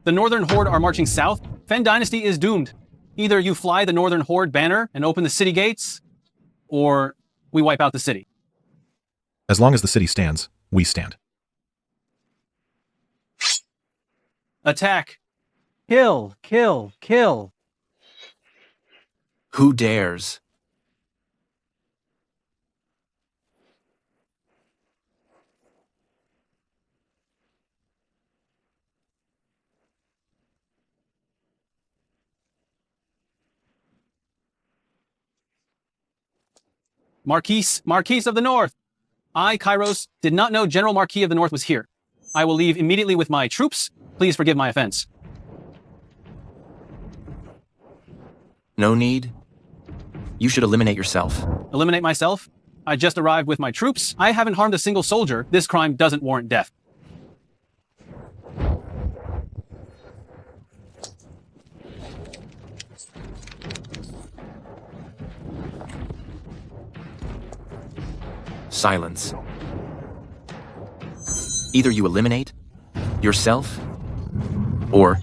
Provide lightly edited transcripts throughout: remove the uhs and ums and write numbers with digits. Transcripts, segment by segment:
The Northern Horde are marching south. Fen Dynasty is doomed. Either you fly the Northern Horde banner and open the city gates, or we wipe out the city. As long as the city stands, we stand. Attack. Kill, kill, kill. Who dares? Marquis of the North. I, Kairos, did not know General Marquis of the North was here. I will leave immediately with my troops. Please forgive my offense. No need. You should eliminate yourself. Eliminate myself? I just arrived with my troops. I haven't harmed a single soldier. This crime doesn't warrant death. Silence. Either you eliminate yourself, or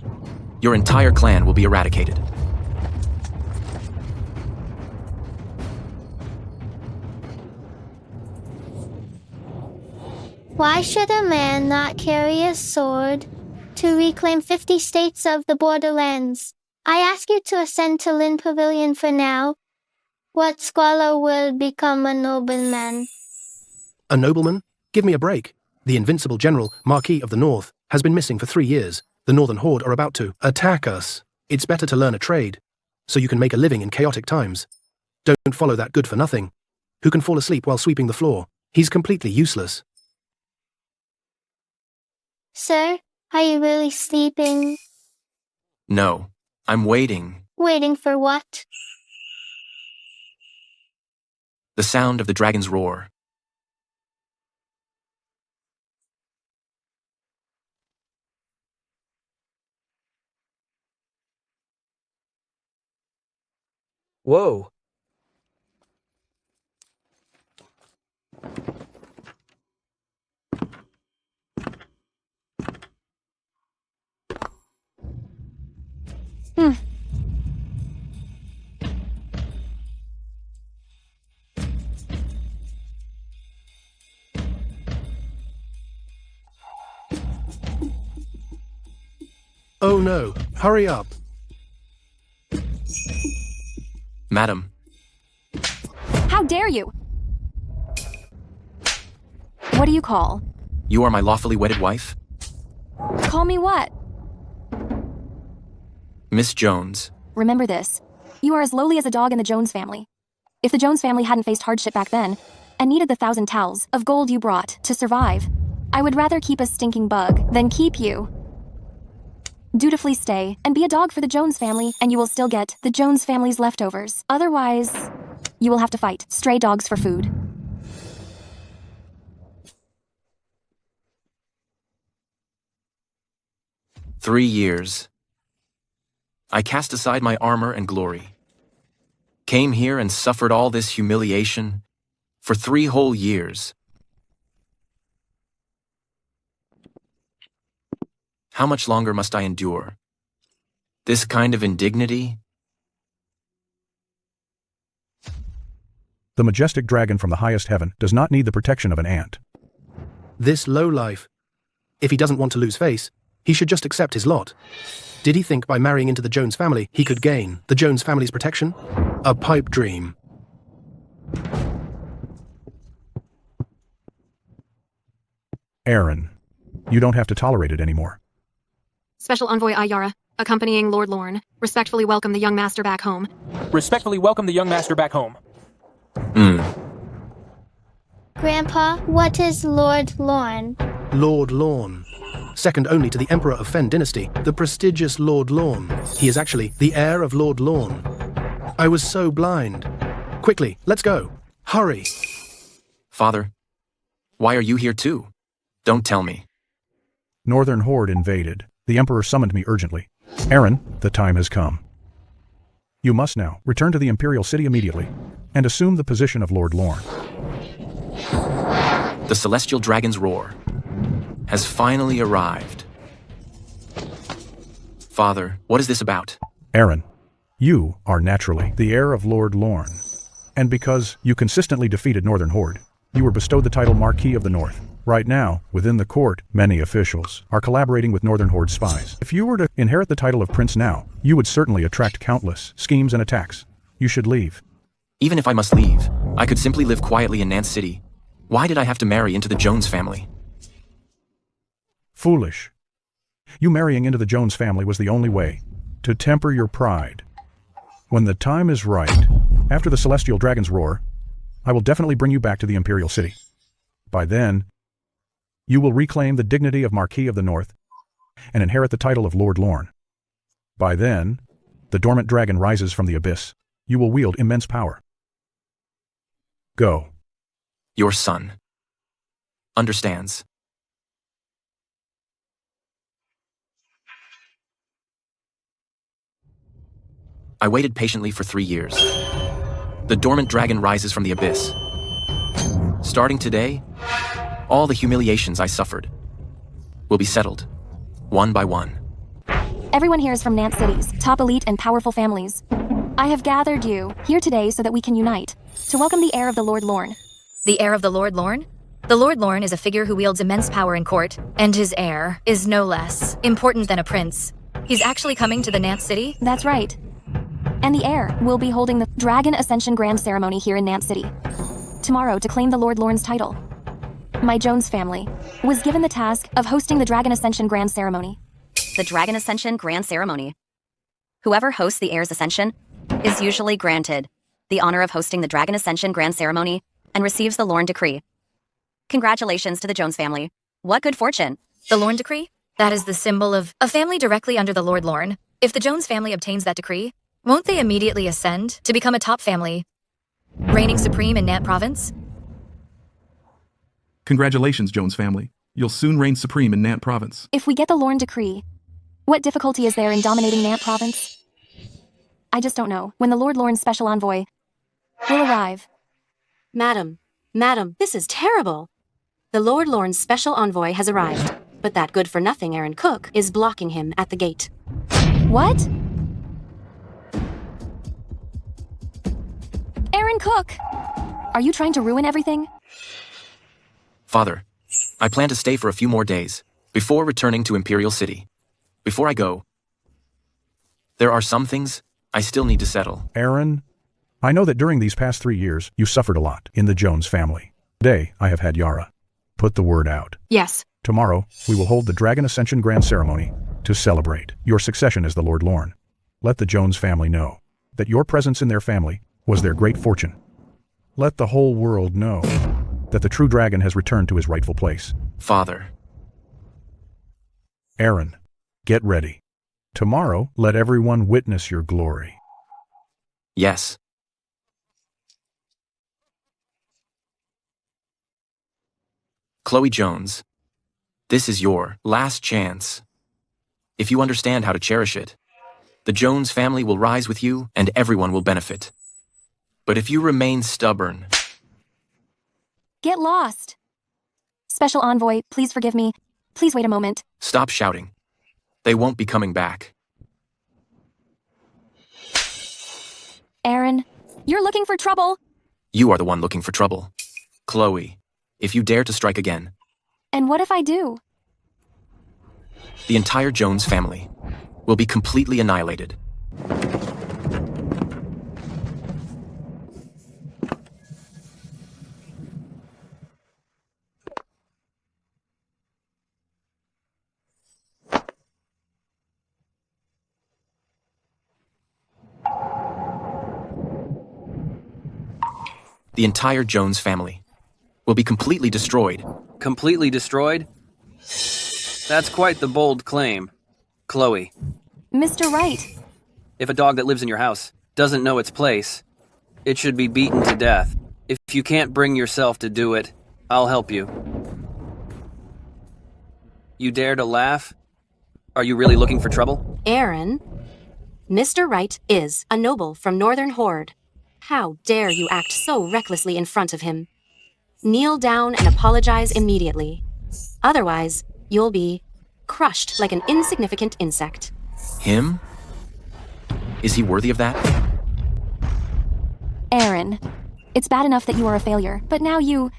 your entire clan will be eradicated. Why should a man not carry a sword to reclaim 50 states of the borderlands? I ask you to ascend to Lin Pavilion for now. What scholar will become a nobleman? A nobleman? Give me a break. The invincible general, Marquis of the North, has been missing for 3 years. The Northern Horde are about to attack us. It's better to learn a trade, so you can make a living in chaotic times. Don't follow that good-for-nothing, who can fall asleep while sweeping the floor. He's completely useless. Sir, are you really sleeping? No, I'm waiting. Waiting for what? The sound of the dragon's roar. Whoa. Oh no, hurry up. Madam. How dare you? What do you call? You are my lawfully wedded wife? Call me what? Miss Jones. Remember this. You are as lowly as a dog in the Jones family. If the Jones family hadn't faced hardship back then, and needed the 1,000 towels of gold you brought to survive, I would rather keep a stinking bug than keep you. Dutifully stay and be a dog for the Jones family, and you will still get the Jones family's leftovers. Otherwise, you will have to fight stray dogs for food. "3 years. I cast aside my armor and glory. Came here and suffered all this humiliation for 3 whole years. How much longer must I endure this kind of indignity?" The majestic dragon from the highest heaven does not need the protection of an ant. This lowlife. If he doesn't want to lose face, he should just accept his lot. Did he think by marrying into the Jones family he could gain the Jones family's protection? A pipe dream. Aaron, you don't have to tolerate it anymore. Special Envoy Ayara, accompanying Lord Lorne, respectfully welcome the young master back home. Respectfully welcome the young master back home. Grandpa, what is Lord Lorne? Lord Lorne. Second only to the Emperor of Fen Dynasty, the prestigious Lord Lorne. He is actually the heir of Lord Lorne. I was so blind. Quickly, let's go. Hurry. Father, why are you here too? Don't tell me. Northern Horde invaded. The Emperor summoned me urgently. Aaron, the time has come. You must now return to the Imperial City immediately and assume the position of Lord Lorne. The celestial dragon's roar has finally arrived. Father, what is this about? Aaron, you are naturally the heir of Lord Lorne. And because you consistently defeated Northern Horde, you were bestowed the title Marquis of the North. Right now, within the court, many officials are collaborating with Northern Horde spies. If you were to inherit the title of Prince now, you would certainly attract countless schemes and attacks. You should leave. Even if I must leave, I could simply live quietly in Nance City. Why did I have to marry into the Jones family? Foolish. You marrying into the Jones family was the only way to temper your pride. When the time is right, after the celestial dragons roar, I will definitely bring you back to the Imperial City. By then, you will reclaim the dignity of Marquis of the North and inherit the title of Lord Lorne. By then, the dormant dragon rises from the abyss. You will wield immense power. Go. Your son understands. I waited patiently for 3 years. The dormant dragon rises from the abyss. Starting today, all the humiliations I suffered will be settled, one by one. Everyone here is from Nance City's top elite and powerful families. I have gathered you here today so that we can unite to welcome the heir of the Lord Lorne. The heir of the Lord Lorne? The Lord Lorne is a figure who wields immense power in court, and his heir is no less important than a prince. He's actually coming to the Nance City? That's right. And the heir will be holding the Dragon Ascension Grand Ceremony here in Nance City tomorrow to claim the Lord Lorne's title. My Jones family was given the task of hosting the Dragon Ascension Grand Ceremony. The Dragon Ascension Grand Ceremony. Whoever hosts the heir's ascension is usually granted the honor of hosting the Dragon Ascension Grand Ceremony and receives the Lorne Decree. Congratulations to the Jones family. What good fortune. The Lorne Decree? That is the symbol of a family directly under the Lord Lorne. If the Jones family obtains that decree, won't they immediately ascend to become a top family, reigning supreme in Nant Province? Congratulations, Jones family. You'll soon reign supreme in Nant Province. If we get the Lorne Decree, what difficulty is there in dominating Nant Province? I just don't know when the Lord Lorne's special envoy will arrive. Madam, this is terrible. The Lord Lorne's special envoy has arrived, but that good-for-nothing Aaron Cook is blocking him at the gate. What? Aaron Cook! Are you trying to ruin everything? Father, I plan to stay for a few more days before returning to Imperial City. Before I go, there are some things I still need to settle. Aaron, I know that during these past 3 years, you suffered a lot in the Jones family. Today, I have had Yara put the word out. Yes. Tomorrow, we will hold the Dragon Ascension Grand Ceremony to celebrate your succession as the Lord Lorne. Let the Jones family know that your presence in their family was their great fortune. Let the whole world know that the true dragon has returned to his rightful place. Father. Aaron, get ready. Tomorrow, let everyone witness your glory. Yes. Chloe Jones, this is your last chance. If you understand how to cherish it, the Jones family will rise with you and everyone will benefit. But if you remain stubborn... Get lost. Special envoy, please forgive me. Please wait a moment. Stop shouting. They won't be coming back. Aaron, you're looking for trouble. You are the one looking for trouble. Chloe, if you dare to strike again... And what if I do? The entire Jones family will be completely annihilated. The entire Jones family will be completely destroyed. Completely destroyed? That's quite the bold claim. Chloe, Mr. Wright. if a dog that lives in your house doesn't know its place, it should be beaten to death. If you can't bring yourself to do it, I'll help you. You dare to laugh? Are you really looking for trouble? Aaron, Mr. Wright is a noble from Northern Horde. How dare you act so recklessly in front of him? Kneel down and apologize immediately. Otherwise, you'll be crushed like an insignificant insect. Him? Is he worthy of that? Aaron, it's bad enough that you are a failure, but now you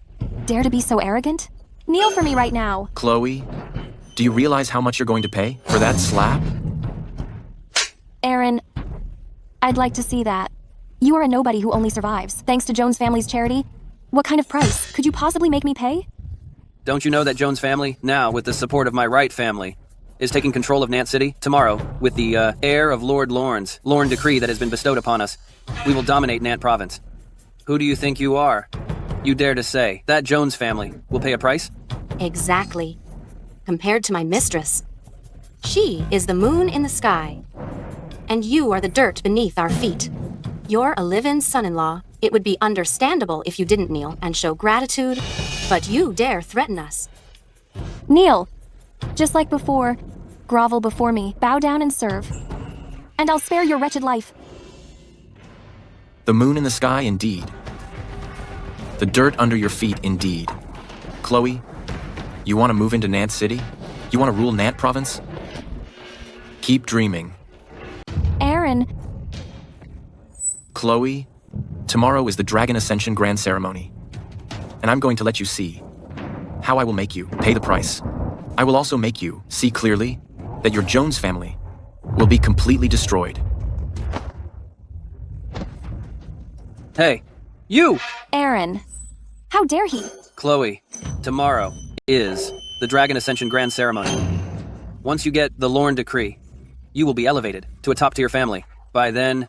dare to be so arrogant? Kneel for me right now. Chloe, do you realize how much you're going to pay for that slap? Aaron, I'd like to see that. You are a nobody who only survives, thanks to Jones family's charity. What kind of price could you possibly make me pay? Don't you know that Jones family, now with the support of my Wright family, is taking control of Nant City? Tomorrow, with the heir of Lord Lorne's Lorne decree that has been bestowed upon us, we will dominate Nant province. Who do you think you are? You dare to say that Jones family will pay a price? Exactly. Compared to my mistress, she is the moon in the sky, and you are the dirt beneath our feet. You're a live-in son-in-law. It would be understandable if you didn't kneel and show gratitude, but you dare threaten us. Kneel. Just like before, grovel before me, bow down and serve. And I'll spare your wretched life. The moon in the sky, indeed. The dirt under your feet, indeed. Chloe, you want to move into Nant City? You want to rule Nant province? Keep dreaming. Aaron. Chloe, tomorrow is the Dragon Ascension Grand Ceremony. And I'm going to let you see how I will make you pay the price. I will also make you see clearly that your Jones family will be completely destroyed. Hey, you! Aaron. How dare he? Chloe, tomorrow is the Dragon Ascension Grand Ceremony. Once you get the Lorne decree, you will be elevated to a top-tier family. By then,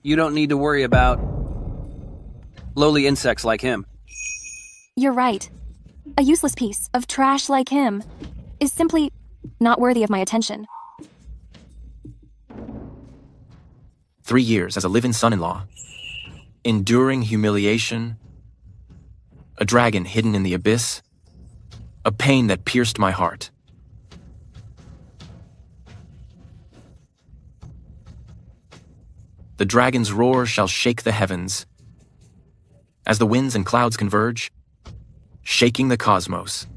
you don't need to worry about lowly insects like him. You're right. A useless piece of trash like him is simply not worthy of my attention. 3 years as a live-in son-in-law, enduring humiliation, a dragon hidden in the abyss, a pain that pierced my heart. The dragon's roar shall shake the heavens, as the winds and clouds converge, shaking the cosmos.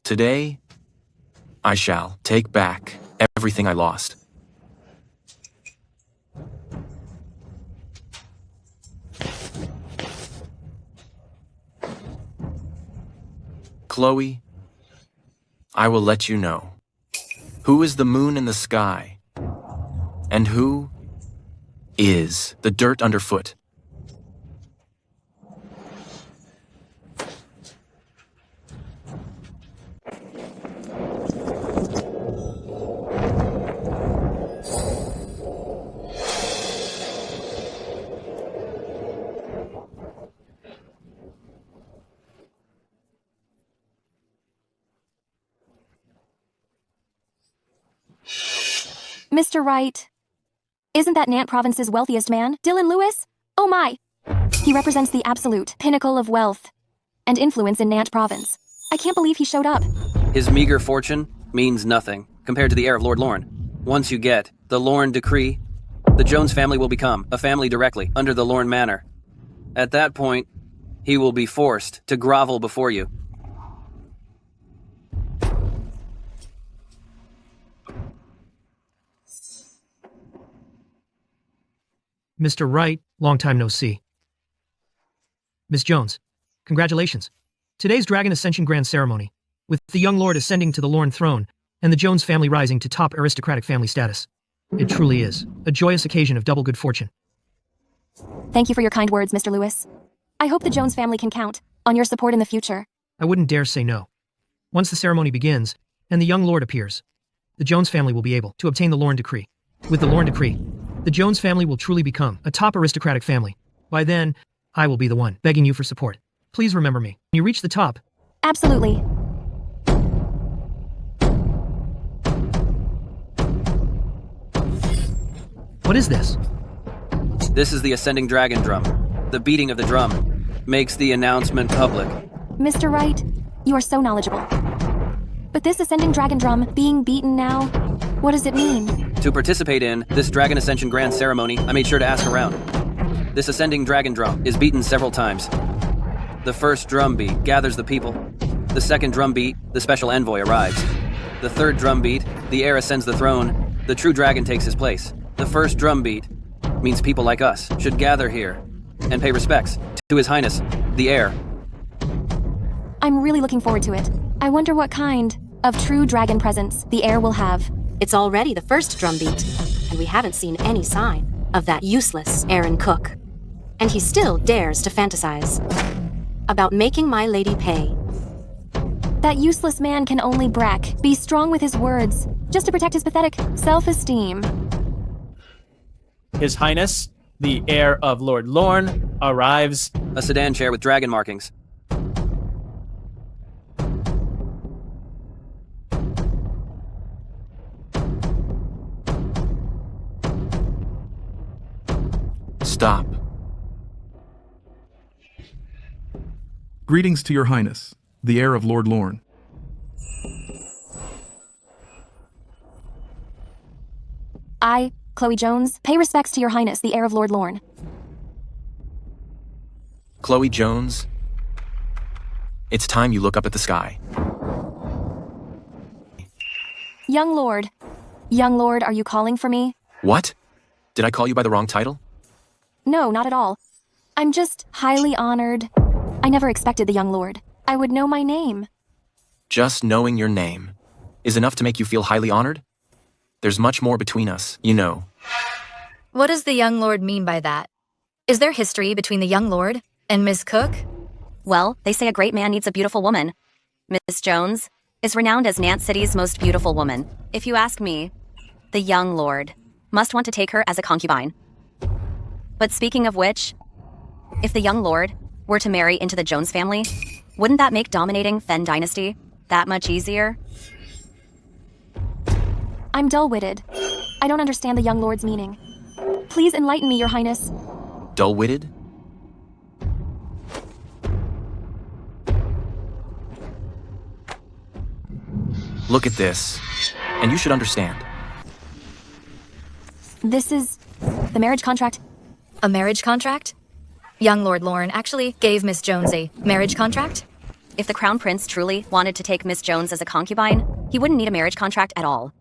Today, I shall take back everything I lost. Chloe, I will let you know who is the moon in the sky and who is the dirt underfoot. Mr. Wright, isn't that Nant Province's wealthiest man, Dylan Lewis? Oh my! He represents the absolute pinnacle of wealth and influence in Nant Province. I can't believe he showed up. His meager fortune means nothing compared to the heir of Lord Lorne. Once you get the Lorne decree, the Jones family will become a family directly under the Lorne Manor. At that point, he will be forced to grovel before you. Mr. Wright, long time no see. Miss Jones, congratulations. Today's Dragon Ascension Grand Ceremony, with the young lord ascending to the Lorne throne and the Jones family rising to top aristocratic family status. It truly is a joyous occasion of double good fortune. Thank you for your kind words, Mr. Lewis. I hope the Jones family can count on your support in the future. I wouldn't dare say no. Once the ceremony begins and the young lord appears, the Jones family will be able to obtain the Lorne decree. With the Lorne decree, the Jones family will truly become a top aristocratic family. By then, I will be the one begging you for support. Please remember me. When you reach the top... Absolutely. What is this? This is the ascending dragon drum. The beating of the drum makes the announcement public. Mr. Wright, you are so knowledgeable. But this ascending dragon drum being beaten now, what does it mean? To participate in this Dragon Ascension Grand Ceremony, I made sure to ask around. This ascending dragon drum is beaten several times. The first drum beat gathers the people. The second drum beat, the special envoy arrives. The third drum beat, the heir ascends the throne, the true dragon takes his place. The first drumbeat means people like us should gather here and pay respects to His Highness, the heir. I'm really looking forward to it. I wonder what kind of true dragon presence the heir will have. It's already the first drumbeat, and we haven't seen any sign of that useless Aaron Cook. And he still dares to fantasize about making my lady pay. That useless man can only be strong with his words, just to protect his pathetic self-esteem. His Highness, the heir of Lord Lorne, arrives. A sedan chair with dragon markings. Stop. Greetings to your highness, the heir of Lord Lorne. I, Chloe Jones, pay respects to your highness, the heir of Lord Lorne. Chloe Jones, it's time you look up at the sky. Young Lord, are you calling for me? What? Did I call you by the wrong title? No, not at all. I'm just highly honored. I never expected the young lord. I would know my name. Just knowing your name is enough to make you feel highly honored? There's much more between us, you know. What does the young lord mean by that? Is there history between the young lord and Miss Cook? Well, they say a great man needs a beautiful woman. Miss Jones is renowned as Nant City's most beautiful woman. If you ask me, the young lord must want to take her as a concubine. But speaking of which, if the young lord were to marry into the Jones family, wouldn't that make dominating Fen Dynasty that much easier? I'm dull-witted. I don't understand the young lord's meaning. Please enlighten me, your highness. Dull-witted? Look at this, and you should understand. This is the marriage contract. A marriage contract? Young Lord Lorne actually gave Miss Jones a marriage contract? If the Crown Prince truly wanted to take Miss Jones as a concubine, he wouldn't need a marriage contract at all.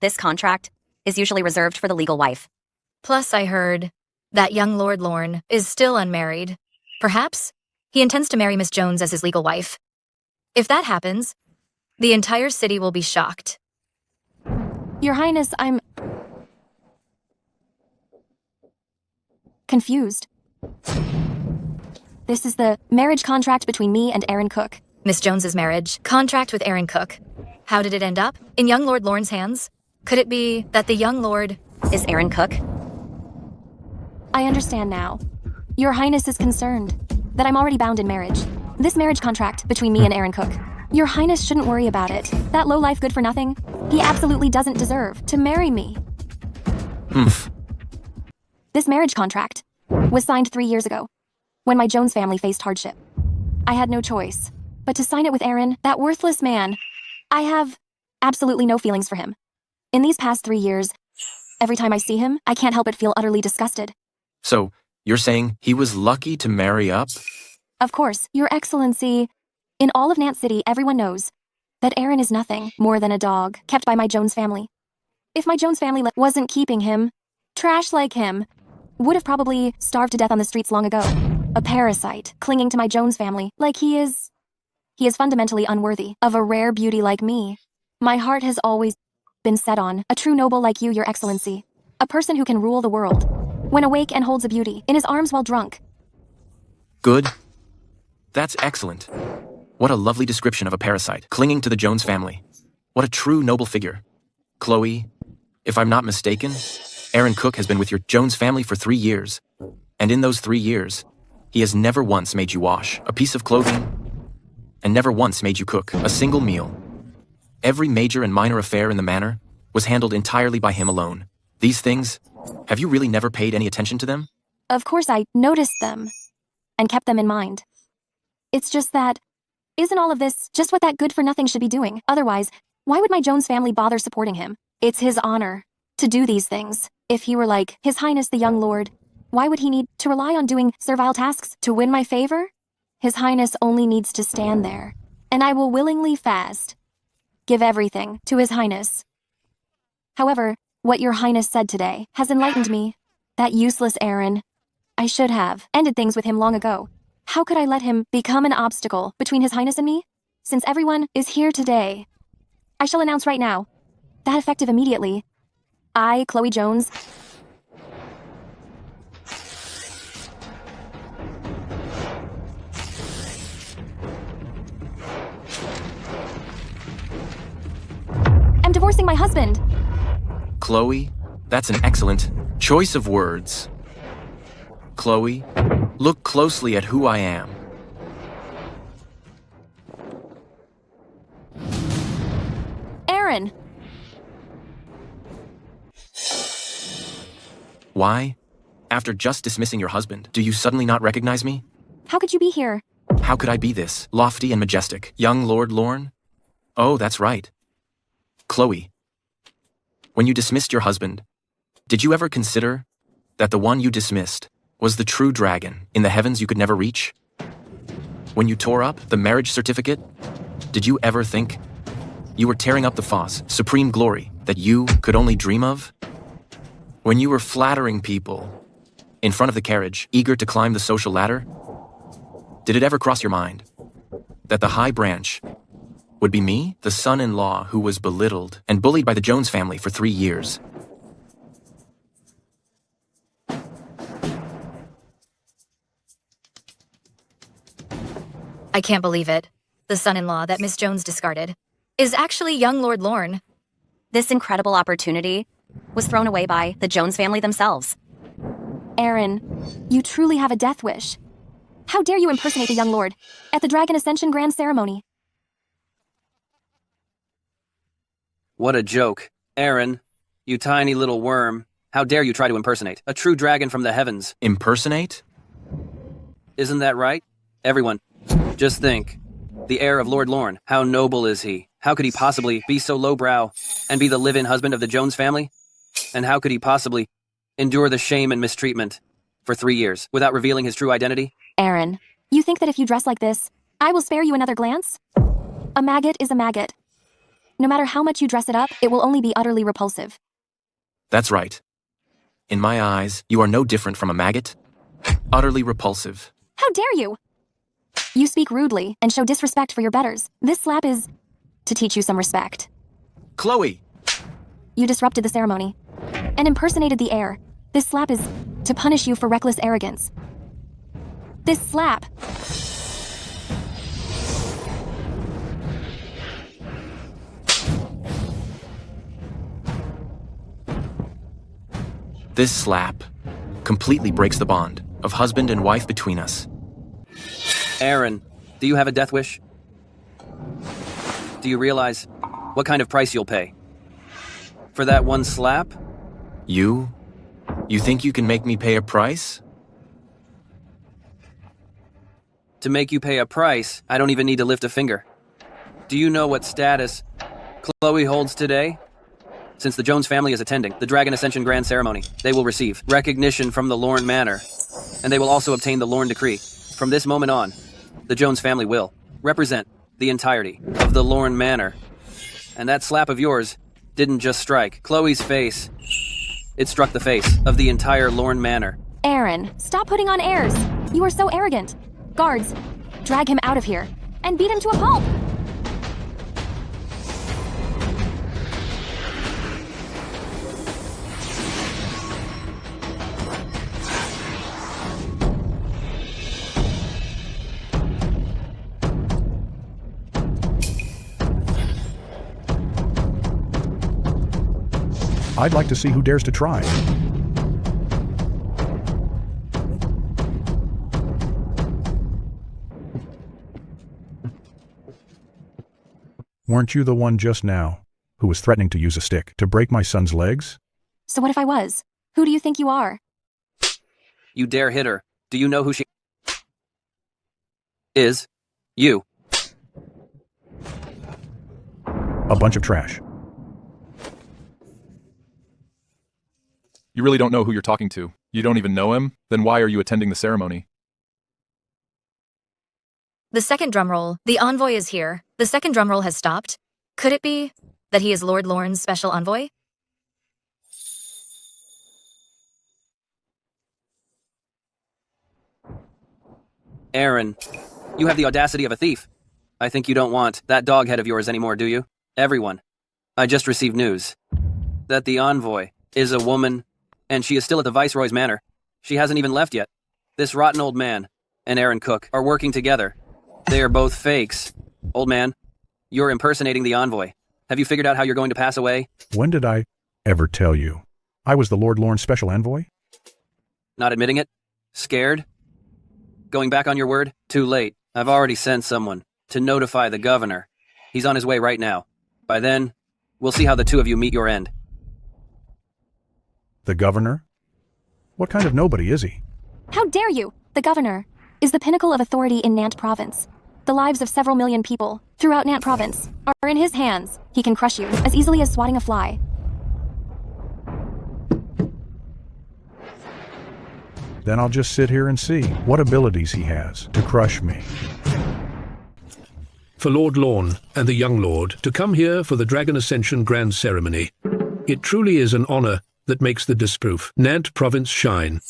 This contract is usually reserved for the legal wife. Plus, I heard that young Lord Lorne is still unmarried. Perhaps he intends to marry Miss Jones as his legal wife. If that happens, the entire city will be shocked. Your highness, I'm confused. This is the marriage contract between me and Aaron Cook. Miss Jones's marriage contract with Aaron Cook. How did it end up? In young Lord Lorne's hands? Could it be that the young lord is Aaron Cook? I understand now. Your highness is concerned that I'm already bound in marriage. This marriage contract between me and Aaron Cook. Your highness shouldn't worry about it. That lowlife good-for-nothing, he absolutely doesn't deserve to marry me. This marriage contract was signed 3 years ago, when my Jones family faced hardship. I had no choice but to sign it with Aaron, that worthless man. I have absolutely no feelings for him. In these past 3 years, every time I see him, I can't help but feel utterly disgusted. So, you're saying he was lucky to marry up? Of course, Your Excellency. In all of Nant City, everyone knows that Aaron is nothing more than a dog kept by my Jones family. If my Jones family wasn't keeping him, trash like him would have probably starved to death on the streets long ago. A parasite clinging to my Jones family like he is. He is fundamentally unworthy of a rare beauty like me. My heart has always been set on a true noble like you, Your Excellency. A person who can rule the world when awake and holds a beauty in his arms while drunk. Good. That's excellent. What a lovely description of a parasite clinging to the Jones family. What a true noble figure. Chloe, if I'm not mistaken, Aaron Cook has been with your Jones family for 3 years. And in those 3 years, he has never once made you wash a piece of clothing and never once made you cook a single meal. Every major and minor affair in the manor was handled entirely by him alone. These things, have you really never paid any attention to them? Of course I noticed them and kept them in mind. It's just that, isn't all of this just what that good-for-nothing should be doing? Otherwise, why would my Jones family bother supporting him? It's his honor to do these things. If he were like His Highness the Young Lord, why would he need to rely on doing servile tasks to win my favor? His Highness only needs to stand there, and I will willingly fast. Give everything to His Highness. However, what your highness said today has enlightened me. That useless Aaron. I should have ended things with him long ago. How could I let him become an obstacle between his highness and me? Since everyone is here today, I shall announce right now, that effective immediately, I, Chloe Jones, am divorcing my husband. Chloe, that's an excellent choice of words. Chloe, look closely at who I am. Aaron. Why? After just dismissing your husband, do you suddenly not recognize me? How could you be here? How could I be this, lofty and majestic, young Lord Lorne? Oh, that's right. Chloe, when you dismissed your husband, did you ever consider that the one you dismissed was the true dragon in the heavens you could never reach? When you tore up the marriage certificate, did you ever think you were tearing up the fosse, supreme glory that you could only dream of? When you were flattering people in front of the carriage, eager to climb the social ladder, did it ever cross your mind that the high branch would be me, the son-in-law who was belittled and bullied by the Jones family for 3 years? I can't believe it. The son-in-law that Miss Jones discarded is actually young Lord Lorne. This incredible opportunity was thrown away by the Jones family themselves. Aaron, you truly have a death wish. How dare you impersonate the young lord at the Dragon Ascension Grand Ceremony? What a joke. Aaron, you tiny little worm. How dare you try to impersonate a true dragon from the heavens? Impersonate? Isn't that right? Everyone, just think. The heir of Lord Lorne, how noble is he? How could he possibly be so lowbrow and be the live-in husband of the Jones family? And how could he possibly endure the shame and mistreatment for 3 years without revealing his true identity? Aaron, you think that if you dress like this, I will spare you another glance? A maggot is a maggot. No matter how much you dress it up, it will only be utterly repulsive. That's right. In my eyes, you are no different from a maggot. Utterly repulsive. How dare you? You speak rudely and show disrespect for your betters. This slap is to teach you some respect. Chloe! You disrupted the ceremony and impersonated the heir. This slap is to punish you for reckless arrogance. This slap. This slap completely breaks the bond of husband and wife between us. Aaron, do you have a death wish? Do you realize what kind of price you'll pay? For that one slap? You think you can make me pay a price? To make you pay a price, I don't even need to lift a finger. Do you know what status Chloe holds today? Since the Jones family is attending the Dragon Ascension Grand Ceremony, they will receive recognition from the Lorne Manor, and they will also obtain the Lorne Decree. From this moment on, the Jones family will represent the entirety of the Lorne Manor. And that slap of yours didn't just strike Chloe's face, it struck the face of the entire Lorne Manor. Aaron, stop putting on airs. You are so arrogant. Guards, drag him out of here and beat him to a pulp. I'd like to see who dares to try. Weren't you the one just now who was threatening to use a stick to break my son's legs? So what if I was? Who do you think you are? You dare hit her. Do you know who she is? You. A bunch of trash. You really don't know who you're talking to. You don't even know him? Then why are you attending the ceremony? The second drumroll. The envoy is here. The second drumroll has stopped. Could it be that he is Lord Lorne's special envoy? Aaron, you have the audacity of a thief. I think you don't want that dog head of yours anymore, do you? Everyone. I just received news that the envoy is a woman, and she is still at the Viceroy's manor. She hasn't even left yet. This rotten old man and Aaron Cook are working together. They are both fakes. Old man, you're impersonating the envoy. Have you figured out how you're going to pass away? When did I ever tell you I was the Lord Lorne's special envoy? Not admitting it? Scared? Going back on your word? Too late. I've already sent someone to notify the governor. He's on his way right now. By then, we'll see how the two of you meet your end. The governor? What kind of nobody is he? How dare you? The governor is the pinnacle of authority in Nant province. The lives of several million people throughout Nant province are in his hands. He can crush you as easily as swatting a fly. Then I'll just sit here and see what abilities he has to crush me. For Lord Lorne and the young lord to come here for the Dragon Ascension Grand Ceremony. It truly is an honor that makes the disproof Nant province shine.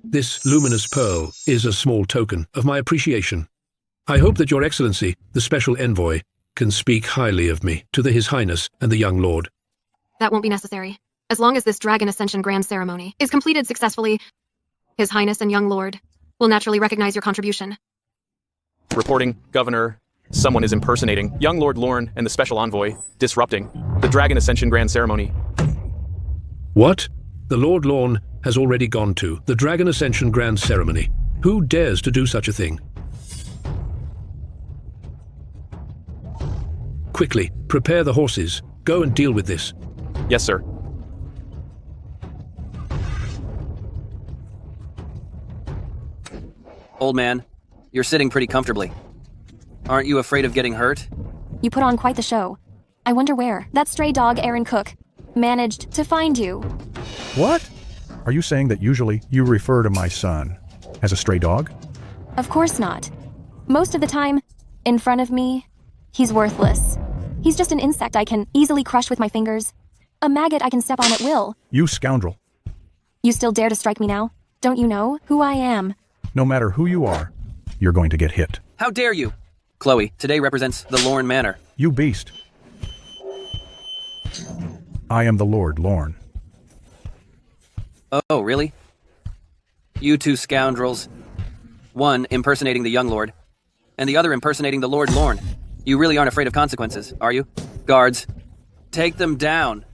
This luminous pearl is a small token of my appreciation. I hope that Your Excellency, the Special Envoy, can speak highly of me to His Highness and the young lord. That won't be necessary. As long as this Dragon Ascension Grand Ceremony is completed successfully, His Highness and young lord will naturally recognize your contribution. Reporting, Governor. Someone is impersonating young Lord Lorne and the Special Envoy, disrupting the Dragon Ascension Grand Ceremony. What? The Lord Lorne has already gone to the Dragon Ascension Grand Ceremony. Who dares to do such a thing? Quickly, prepare the horses. Go and deal with this. Yes, sir. Old man, you're sitting pretty comfortably. Aren't you afraid of getting hurt? You put on quite the show. I wonder where that stray dog Aaron Cook managed to find you. What? Are you saying that usually you refer to my son as a stray dog? Of course not. Most of the time, in front of me, he's worthless. He's just an insect I can easily crush with my fingers. A maggot I can step on at will. You scoundrel. You still dare to strike me now? Don't you know who I am? No matter who you are, you're going to get hit. How dare you? Chloe, today represents the Lorne Manor. You beast. I am the Lord Lorne. Oh, really? You two scoundrels. One impersonating the young lord, and the other impersonating the Lord Lorne. You really aren't afraid of consequences, are you? Guards, take them down.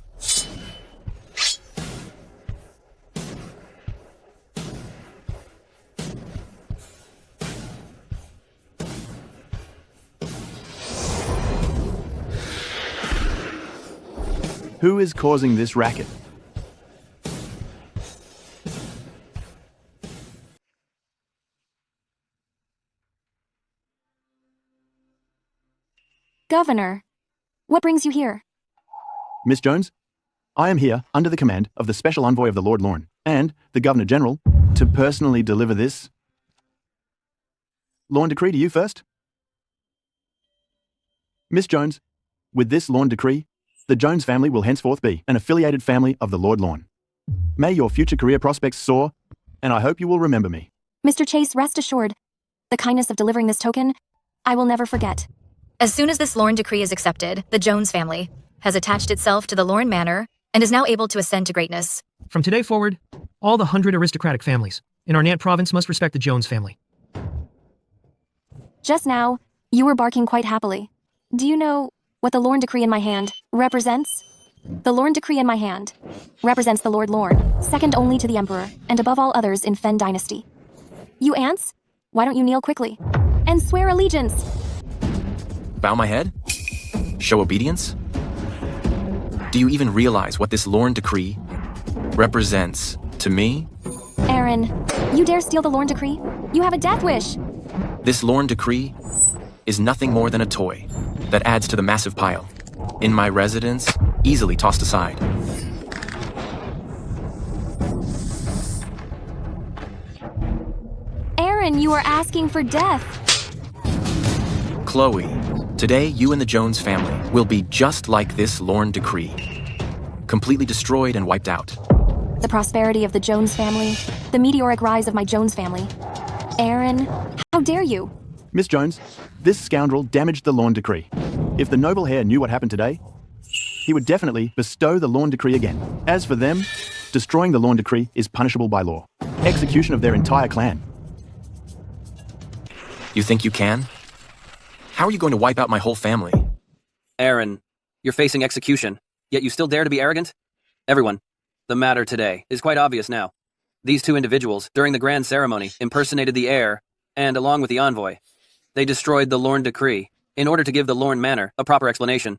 Who is causing this racket? Governor, what brings you here? Miss Jones, I am here under the command of the Special Envoy of the Lord Lorne and the Governor General to personally deliver this Lorne decree to you first. Miss Jones, with this Lorne decree, the Jones family will henceforth be an affiliated family of the Lord Lorne. May your future career prospects soar, and I hope you will remember me. Mr. Chase, rest assured, the kindness of delivering this token, I will never forget. As soon as this Lorne decree is accepted, the Jones family has attached itself to the Lorne Manor and is now able to ascend to greatness. From today forward, all the 100 aristocratic families in our Nant province must respect the Jones family. Just now, you were barking quite happily. Do you know what the Lorne decree in my hand represents? The Lorne decree in my hand represents the Lord Lorne, second only to the Emperor, and above all others in Fen dynasty. You ants, why don't you kneel quickly and swear allegiance? Bow my head? Show obedience? Do you even realize what this Lorne decree represents to me? Aaron, you dare steal the Lorne decree? You have a death wish. This Lorne decree is nothing more than a toy that adds to the massive pile in my residence, easily tossed aside. Aaron, you are asking for death. Chloe, today you and the Jones family will be just like this Lorne decree, completely destroyed and wiped out. the prosperity of the Jones family, the meteoric rise of my Jones family. Aaron, how dare you? Miss Jones, this scoundrel damaged the Lorne Decree. If the noble heir knew what happened today, he would definitely bestow the Lorne Decree again. As for them, destroying the Lorne Decree is punishable by law. Execution of their entire clan. You think you can? How are you going to wipe out my whole family? Aaron, you're facing execution, yet you still dare to be arrogant? Everyone, the matter today is quite obvious now. These two individuals, during the grand ceremony, impersonated the heir, and along with the envoy, they destroyed the Lorne Decree in order to give the Lorne Manor a proper explanation.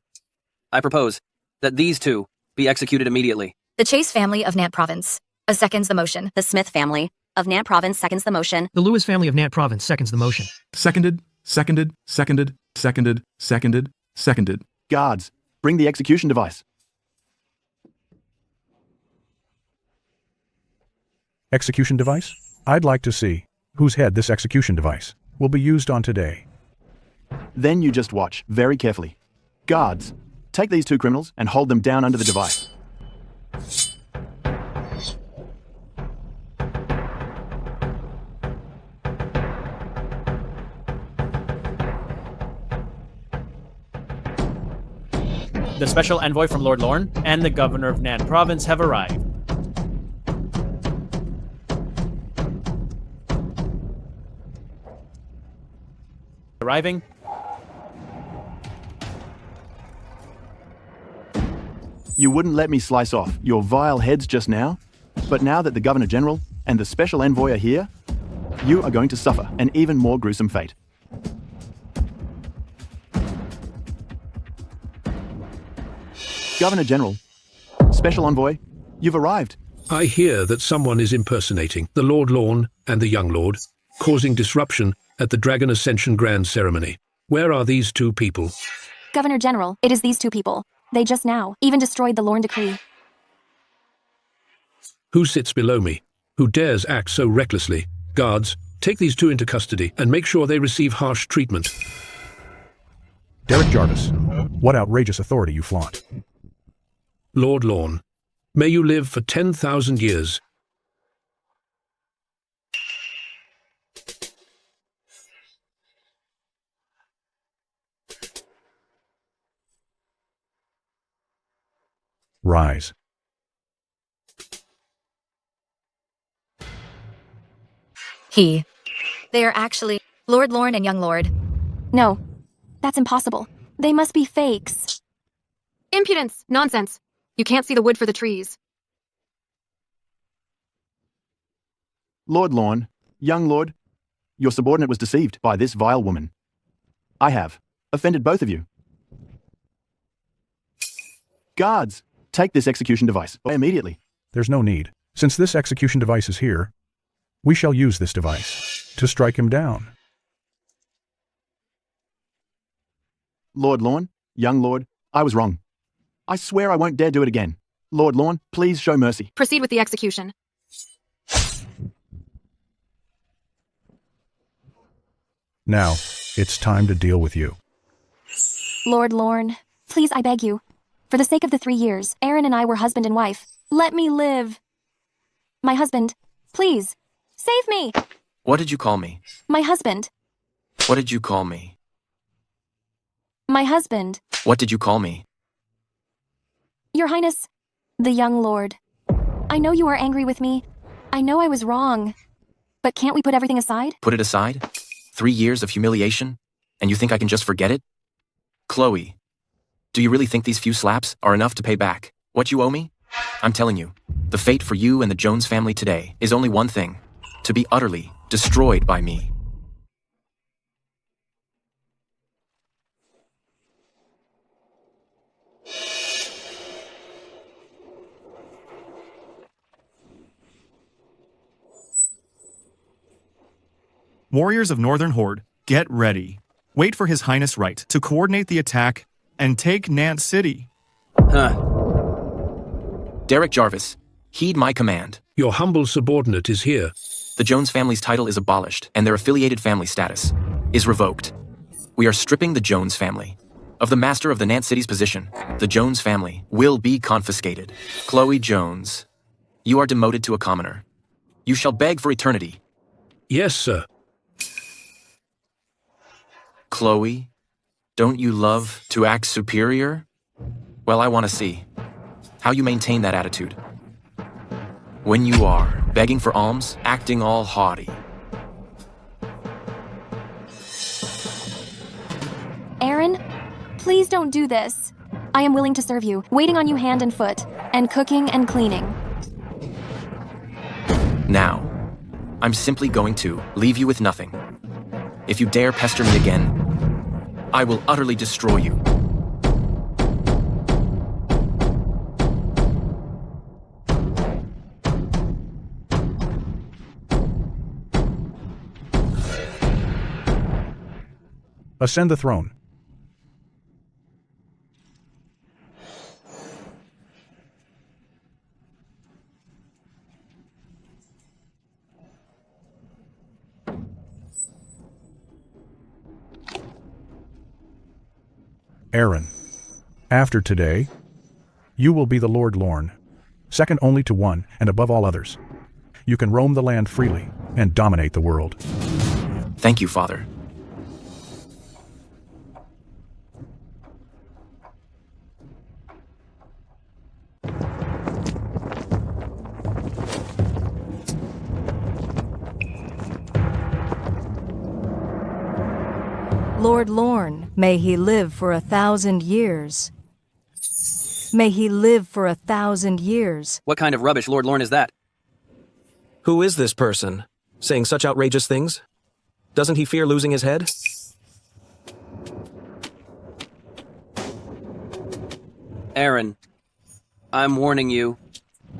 I propose that these two be executed immediately. The Chase family of Nant Province seconds the motion. The Smith family of Nant Province seconds the motion. The Lewis family of Nant Province seconds the motion. Seconded, seconded, seconded, seconded, seconded, seconded. Guards, bring the execution device. Execution device? I'd like to see whose head this execution device will be used on today. Then you just watch very carefully. Guards, take these two criminals and hold them down under the device. The special envoy from Lord Lorne and the governor of Nant Province have arrived. Arriving. You wouldn't let me slice off your vile heads just now, but now that the Governor General and the Special Envoy are here, you are going to suffer an even more gruesome fate. Governor General, Special Envoy, you've arrived. I hear that someone is impersonating the Lord Lorne and the young lord, causing disruption at the Dragon Ascension Grand Ceremony. Where are these two people? Governor General, it is these two people. They just now even destroyed the Lorne Decree. Who sits below me? Who dares act so recklessly? Guards, take these two into custody and make sure they receive harsh treatment. Derek Jarvis, what outrageous authority you flaunt. Lord Lorne, may you live for 10,000 years. Rise. They are actually Lord Lorne and young lord. No, that's impossible. They must be fakes. Impudence! Nonsense! You can't see the wood for the trees. Lord Lorne, young lord, your subordinate was deceived by this vile woman. I have offended both of you. Guards, take this execution device immediately. There's no need. Since this execution device is here, we shall use this device to strike him down. Lord Lorne, young lord, I was wrong. I swear I won't dare do it again. Lord Lorne, please show mercy. Proceed with the execution. Now, it's time to deal with you. Lord Lorne, please, I beg you. For the sake of the 3 years, Aaron and I were husband and wife. Let me live. My husband, please, save me. What did you call me? My husband. What did you call me? My husband. What did you call me? Your Highness, the young lord. I know you are angry with me. I know I was wrong. But can't we put everything aside? Put it aside? 3 years of humiliation? And you think I can just forget it? Chloe, do you really think these few slaps are enough to pay back what you owe me? I'm telling you, the fate for you and the Jones family today is only one thing: to be utterly destroyed by me. Warriors of Northern Horde, get ready. Wait for His Highness Right to coordinate the attack and take Nant City. Derek Jarvis, heed my command. Your humble subordinate is here. The Jones family's title is abolished, and their affiliated family status is revoked. We are stripping the Jones family of the master of the Nant City's position. The Jones family will be confiscated. Chloe Jones, You are demoted to a commoner. You shall beg for eternity. Yes, sir. Chloe, don't you love to act superior? Well, I want to see how you maintain that attitude. When you are begging for alms, acting all haughty. Aaron, please don't do this. I am willing to serve you, waiting on you hand and foot, and cooking and cleaning. Now, I'm simply going to leave you with nothing. If you dare pester me again, I will utterly destroy you. Ascend the throne. Aaron, after today, you will be the Lord Lorne, second only to one and above all others. You can roam the land freely and dominate the world. Thank you, Father. Lord Lorne, may he live for 1,000 years. May he live for 1,000 years. What kind of rubbish, Lord Lorne, is that? Who is this person, saying such outrageous things? Doesn't he fear losing his head? Aaron, I'm warning you.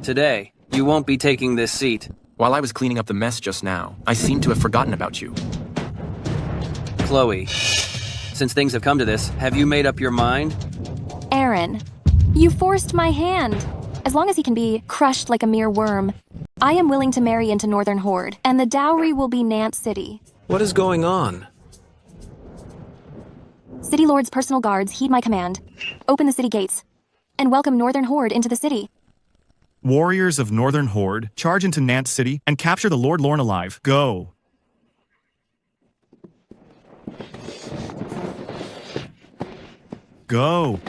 Today, you won't be taking this seat. While I was cleaning up the mess just now, I seem to have forgotten about you. Chloe, since things have come to this, have you made up your mind? Aaron, you forced my hand. As long as he can be crushed like a mere worm, I am willing to marry into Northern Horde, and the dowry will be Nant City. What is going on? City Lord's personal guards heed my command. Open the city gates, and welcome Northern Horde into the city. Warriors of Northern Horde, charge into Nant City and capture the Lord Lorne alive. Go! Go!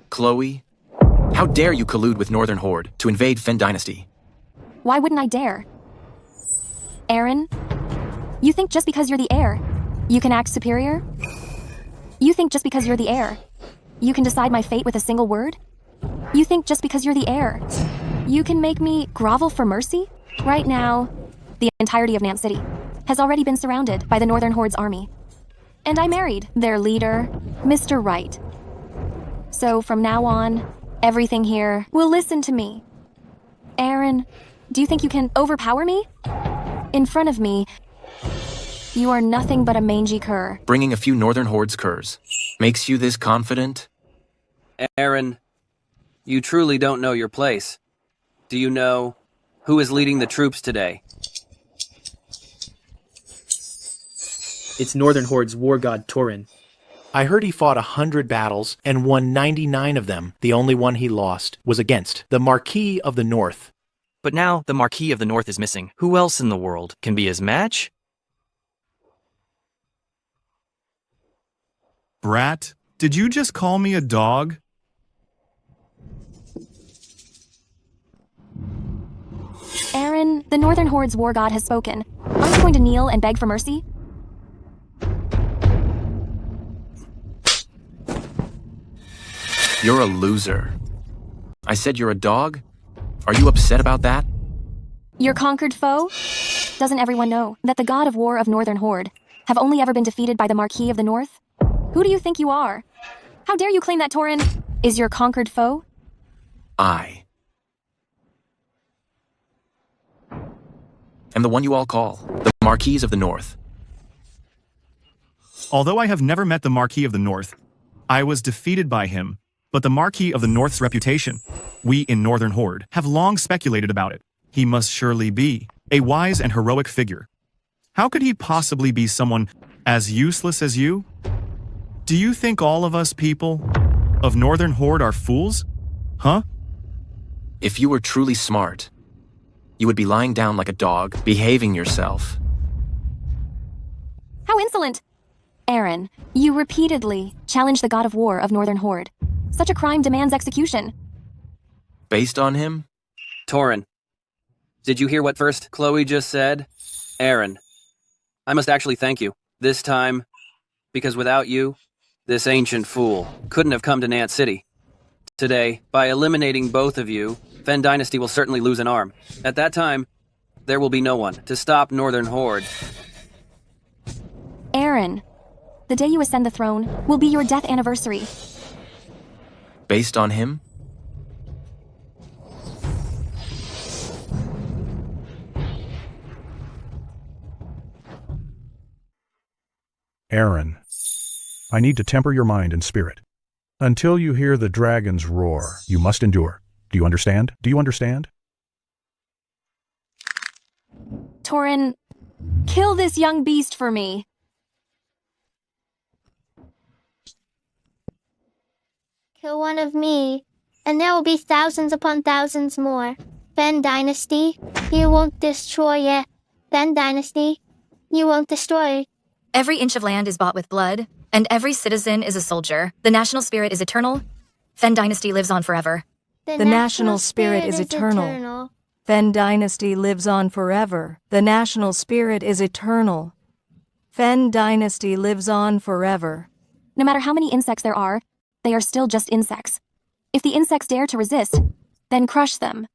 Chloe, how dare you collude with Northern Horde to invade Fen Dynasty? Why wouldn't I dare? Aaron, you think just because you're the heir, you can act superior? You think just because you're the heir, you can decide my fate with a single word? You think just because you're the heir, you can make me grovel for mercy? Right now, the entirety of Nant City has already been surrounded by the Northern Horde's army. And I married their leader, Mr. Wright. So from now on, everything here will listen to me. Aaron, do you think you can overpower me? In front of me, you are nothing but a mangy cur. Bringing a few Northern Horde's curs makes you this confident? Aaron, you truly don't know your place. Do you know who is leading the troops today? It's Northern Horde's war god Torin. I heard he fought 100 battles and won 99 of them. The only one he lost was against the Marquis of the North. But now the Marquis of the North is missing. Who else in the world can be his match? Brat, did you just call me a dog? Aaron, the Northern Horde's war god has spoken. Aren't you going to kneel and beg for mercy? You're a loser. I said you're a dog? Are you upset about that? Your conquered foe? Doesn't everyone know that the god of war of Northern Horde have only ever been defeated by the Marquis of the North? Who do you think you are? How dare you claim that Torin is your conquered foe? I am the one you all call the Marquis of the North. Although I have never met the Marquis of the North, I was defeated by him, but the Marquis of the North's reputation, we in Northern Horde have long speculated about it. He must surely be a wise and heroic figure. How could he possibly be someone as useless as you? Do you think all of us people of Northern Horde are fools? Huh? If you were truly smart, you would be lying down like a dog, behaving yourself. How insolent! Aaron, you repeatedly challenged the god of war of Northern Horde. Such a crime demands execution. Based on him? Torin, did you hear what first Chloe just said? Aaron, I must actually thank you, this time, because without you, this ancient fool couldn't have come to Nant City. Today, by eliminating both of you, Fen Dynasty will certainly lose an arm. At that time, there will be no one to stop Northern Horde. Aaron, the day you ascend the throne will be your death anniversary. Based on him? Aaron, I need to temper your mind and spirit. Until you hear the dragon's roar, you must endure. Do you understand? Do you understand? Torin, kill this young beast for me. Kill one of me, and there will be thousands upon thousands more. Fen Dynasty, you won't destroy it. Fen Dynasty, you won't destroy. Every inch of land is bought with blood, and every citizen is a soldier. The national spirit is eternal. Fen Dynasty lives on forever. The national spirit is eternal. Fen Dynasty lives on forever. The national spirit is eternal. Fen Dynasty lives on forever. No matter how many insects there are, they are still just insects. If the insects dare to resist, then crush them.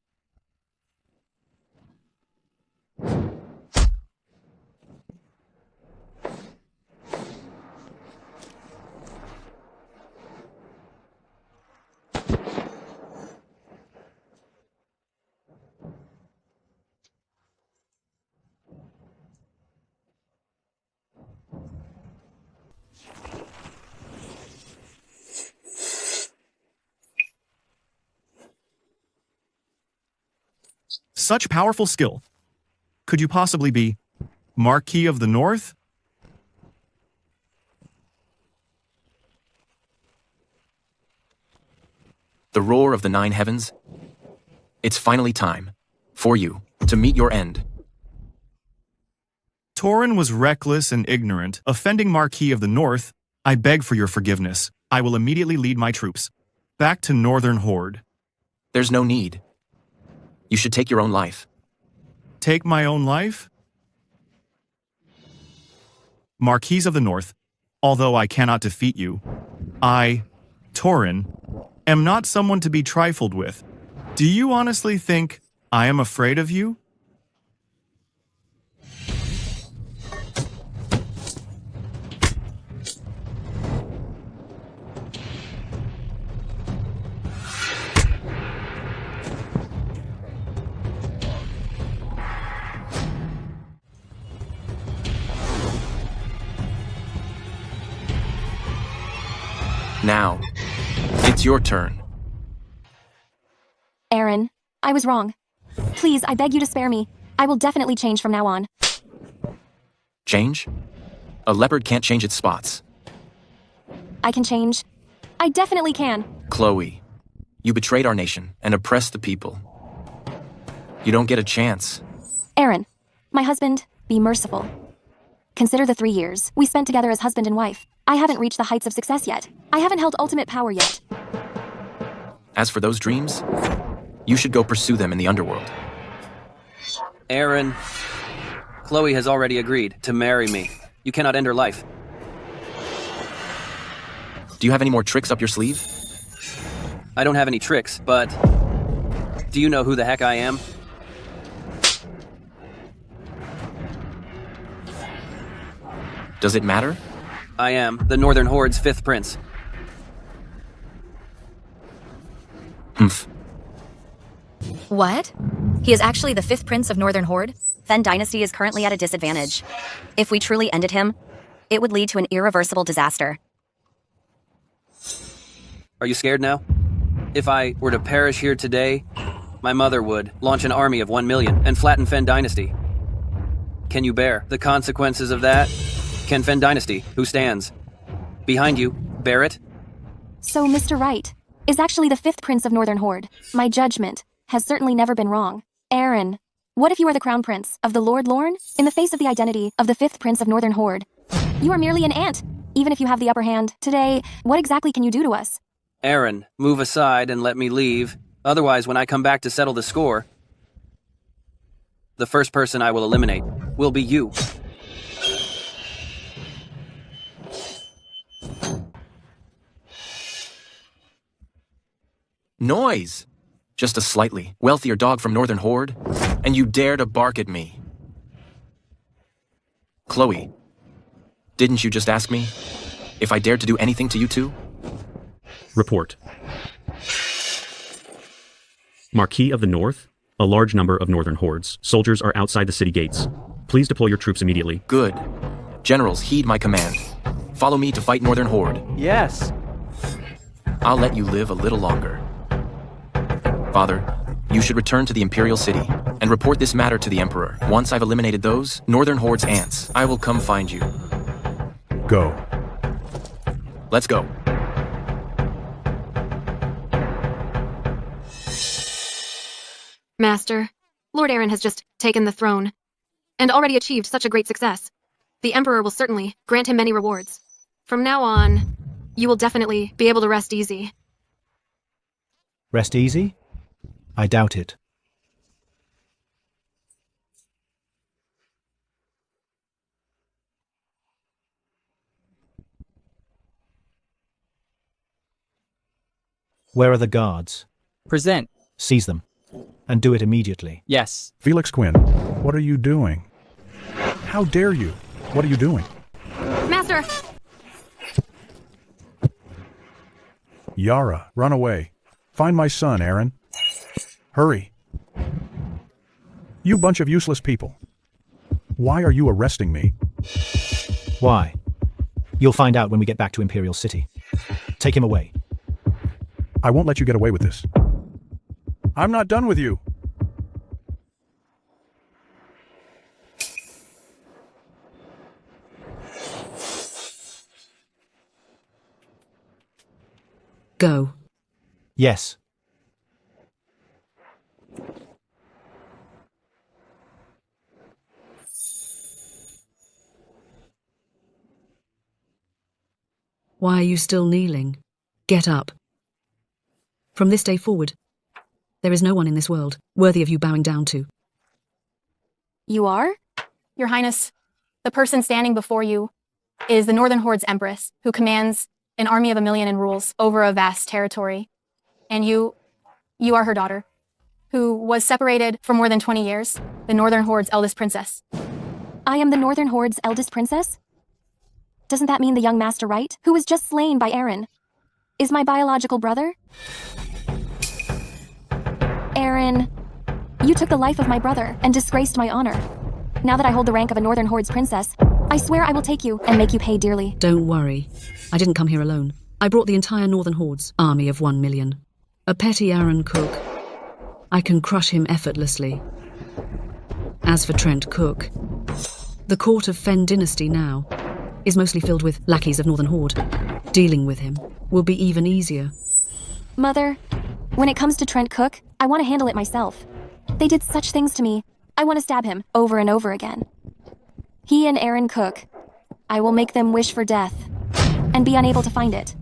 Such powerful skill. Could you possibly be Marquis of the North? The roar of the nine heavens? It's finally time for you to meet your end. Torin was reckless and ignorant, offending Marquis of the North. I beg for your forgiveness. I will immediately lead my troops back to Northern Horde. There's no need. You should take your own life. Take my own life? Marquis of the North, although I cannot defeat you, I, Torin, am not someone to be trifled with. Do you honestly think I am afraid of you? Now, it's your turn. Aaron, I was wrong. Please, I beg you to spare me. I will definitely change from now on. Change? A leopard can't change its spots. I can change. I definitely can. Chloe, you betrayed our nation and oppressed the people. You don't get a chance. Aaron, my husband, be merciful. Consider the 3 years we spent together as husband and wife. I haven't reached the heights of success yet. I haven't held ultimate power yet. As for those dreams, you should go pursue them in the underworld. Aaron, Chloe has already agreed to marry me. You cannot end her life. Do you have any more tricks up your sleeve? I don't have any tricks, but do you know who the heck I am? Does it matter? I am the Northern Horde's 5th prince. Humph. What? He is actually the 5th prince of Northern Horde? Fen Dynasty is currently at a disadvantage. If we truly ended him, it would lead to an irreversible disaster. Are you scared now? If I were to perish here today, my mother would launch an army of 1 million and flatten Fen Dynasty. Can you bear the consequences of that? Can Fen Dynasty, who stands behind you, bear it? So Mr. Wright is actually the 5th prince of Northern Horde. My judgment has certainly never been wrong. Aaron, what if you are the crown prince of the Lord Lorne? In the face of the identity of the 5th prince of Northern Horde, you are merely an ant. Even if you have the upper hand today, what exactly can you do to us? Aaron, move aside and let me leave. Otherwise, when I come back to settle the score, the first person I will eliminate will be you. Noise! Just a slightly wealthier dog from Northern Horde, and you dare to bark at me. Chloe, didn't you just ask me if I dared to do anything to you two? Report. Marquis of the North, a large number of Northern Hordes. Soldiers are outside the city gates. Please deploy your troops immediately. Good. Generals, heed my command. Follow me to fight Northern Horde. Yes. I'll let you live a little longer. Father, you should return to the Imperial City and report this matter to the Emperor. Once I've eliminated those Northern Horde's ants, I will come find you. Go. Let's go. Master, Lord Aaron has just taken the throne, and already achieved such a great success. The Emperor will certainly grant him many rewards. From now on, you will definitely be able to rest easy. Rest easy? I doubt it. Where are the guards? Present. Seize them. And do it immediately. Yes. Felix Quinn, what are you doing? How dare you? What are you doing? Master! Yara, run away. Find my son, Aaron. Hurry. You bunch of useless people. Why are you arresting me? Why? You'll find out when we get back to Imperial City. Take him away. I won't let you get away with this. I'm not done with you. Go. Yes. Why are you still kneeling? Get up. From this day forward, there is no one in this world worthy of you bowing down to. You are? Your Highness, the person standing before you is the Northern Horde's Empress, who commands an army of 1 million and rules over a vast territory. And you are her daughter, who was separated for more than 20 years, the Northern Horde's eldest princess. I am the Northern Horde's eldest princess? Doesn't that mean the young Master Wright, who was just slain by Aaron, is my biological brother? Aaron, you took the life of my brother and disgraced my honor. Now that I hold the rank of a Northern Horde's princess, I swear I will take you and make you pay dearly. Don't worry. I didn't come here alone. I brought the entire Northern Horde's army of 1 million. A petty Aaron Cook. I can crush him effortlessly. As for Trent Cook, the court of Fen Dynasty now is mostly filled with lackeys of Northern Horde. Dealing with him will be even easier. Mother, when it comes to Trent Cook, I want to handle it myself. They did such things to me. I want to stab him over and over again. He and Aaron Cook, I will make them wish for death and be unable to find it.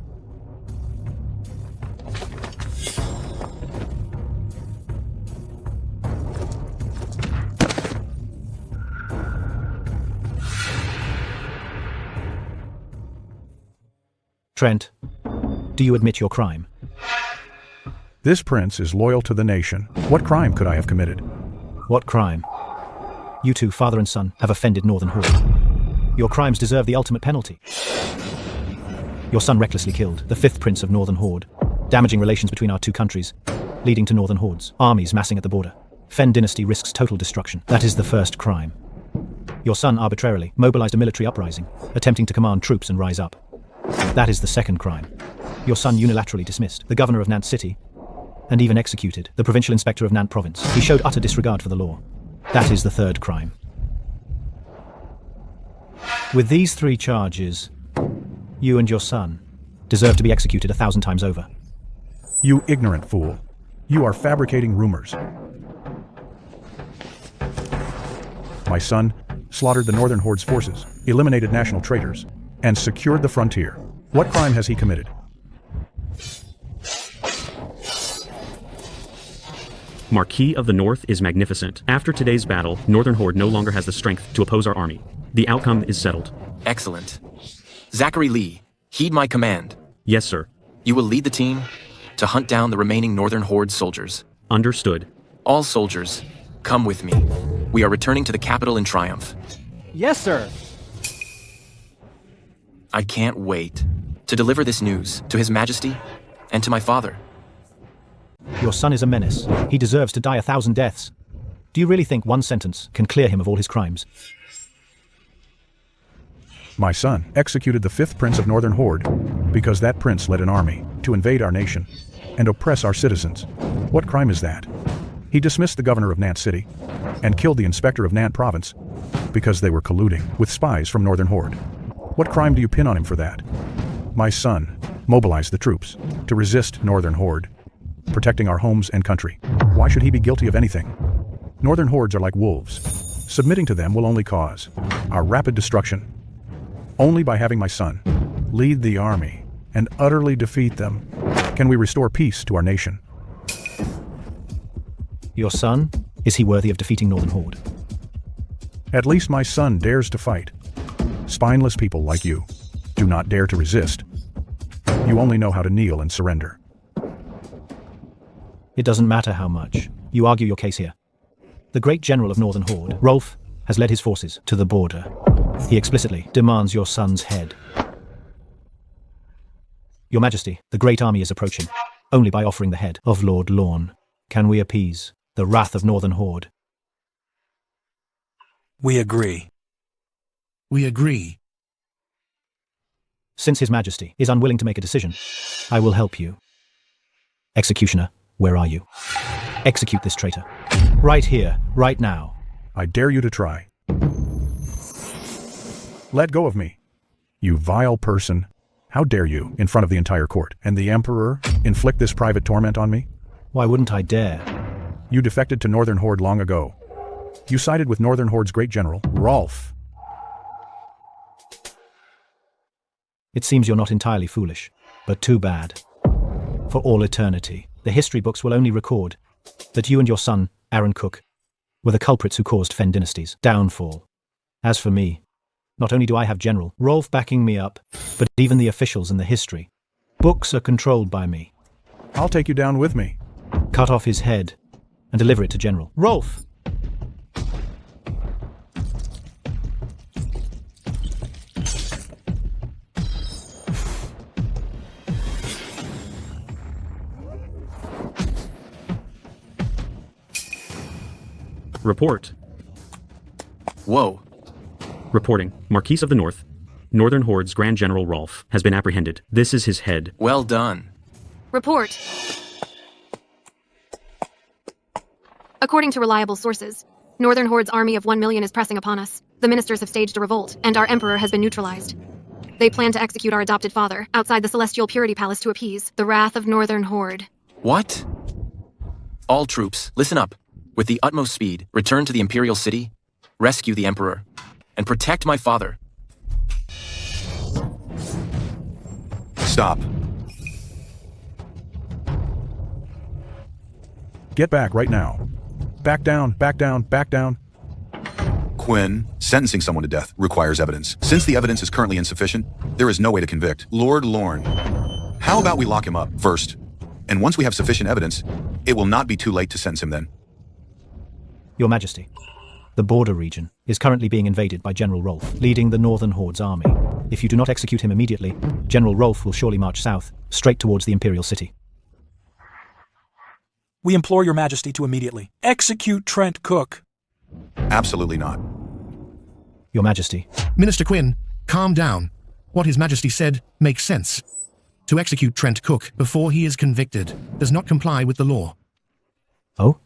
Trent, do you admit your crime? This prince is loyal to the nation. What crime could I have committed? What crime? You two, father and son, have offended Northern Horde. Your crimes deserve the ultimate penalty. Your son recklessly killed the 5th prince of Northern Horde, damaging relations between our two countries, leading to Northern Hordes, armies massing at the border. Fen Dynasty risks total destruction. That is the first crime. Your son arbitrarily mobilized a military uprising, attempting to command troops and rise up. That is the second crime. Your son unilaterally dismissed the governor of Nant City and even executed the provincial inspector of Nant province. He showed utter disregard for the law. That is the third crime. With these 3 charges, you and your son deserve to be executed 1,000 times over. You ignorant fool. You are fabricating rumors. My son slaughtered the Northern Horde's forces, eliminated national traitors, and secured the frontier. What crime has he committed? Marquis of the North is magnificent. After today's battle, Northern Horde no longer has the strength to oppose our army. The outcome is settled. Excellent. Zachary Lee, heed my command. Yes, sir. You will lead the team to hunt down the remaining Northern Horde soldiers. Understood. All soldiers, come with me. We are returning to the capital in triumph. Yes, sir. I can't wait to deliver this news to His Majesty and to my father. Your son is a menace. He deserves to die 1,000 deaths. Do you really think one sentence can clear him of all his crimes? My son executed the 5th prince of Northern Horde because that prince led an army to invade our nation and oppress our citizens. What crime is that? He dismissed the governor of Nant City and killed the inspector of Nant province because they were colluding with spies from Northern Horde. What crime do you pin on him for that? My son mobilized the troops to resist Northern Horde, protecting our homes and country. Why should he be guilty of anything? Northern Hordes are like wolves. Submitting to them will only cause our rapid destruction. Only by having my son lead the army and utterly defeat them can we restore peace to our nation. Your son? Is he worthy of defeating Northern Horde? At least my son dares to fight. Spineless people like you do not dare to resist. You only know how to kneel and surrender. It doesn't matter how much. You argue your case here. The great general of Northern Horde, Rolf, has led his forces to the border. He explicitly demands your son's head. Your Majesty, the great army is approaching. Only by offering the head of Lord Lorne can we appease the wrath of Northern Horde. We agree. We agree. Since His Majesty is unwilling to make a decision, I will help you. Executioner, where are you? Execute this traitor. Right here, right now. I dare you to try. Let go of me, you vile person. How dare you, in front of the entire court and the Emperor, inflict this private torment on me? Why wouldn't I dare? You defected to Northern Horde long ago. You sided with Northern Horde's great general, Rolf. It seems you're not entirely foolish, but too bad. For all eternity, the history books will only record that you and your son, Aaron Cook, were the culprits who caused Fen Dynasty's downfall. As for me, not only do I have General Rolf backing me up, but even the officials in the history books are controlled by me. I'll take you down with me. Cut off his head and deliver it to General Rolf. Report. Whoa. Reporting. Marquis of the North. Northern Horde's Grand General Rolf has been apprehended. This is his head. Well done. Report. According to reliable sources, Northern Horde's army of 1 million is pressing upon us. The ministers have staged a revolt, and our emperor has been neutralized. They plan to execute our adopted father outside the Celestial Purity Palace to appease the wrath of Northern Horde. What? All troops, listen up. With the utmost speed, return to the Imperial City, rescue the Emperor, and protect my father. Stop. Get back right now. Back down, back down, back down. Quinn, sentencing someone to death requires evidence. Since the evidence is currently insufficient, there is no way to convict Lord Lorne. How about we lock him up first? And once we have sufficient evidence, it will not be too late to sentence him then. Your Majesty, the border region is currently being invaded by General Rolf, leading the Northern Horde's army. If you do not execute him immediately, General Rolf will surely march south, straight towards the Imperial City. We implore your Majesty to immediately execute Trent Cook. Absolutely not. Your Majesty. Minister Quinn, calm down. What His Majesty said makes sense. to execute Trent Cook before he is convicted does not comply with the law. Oh?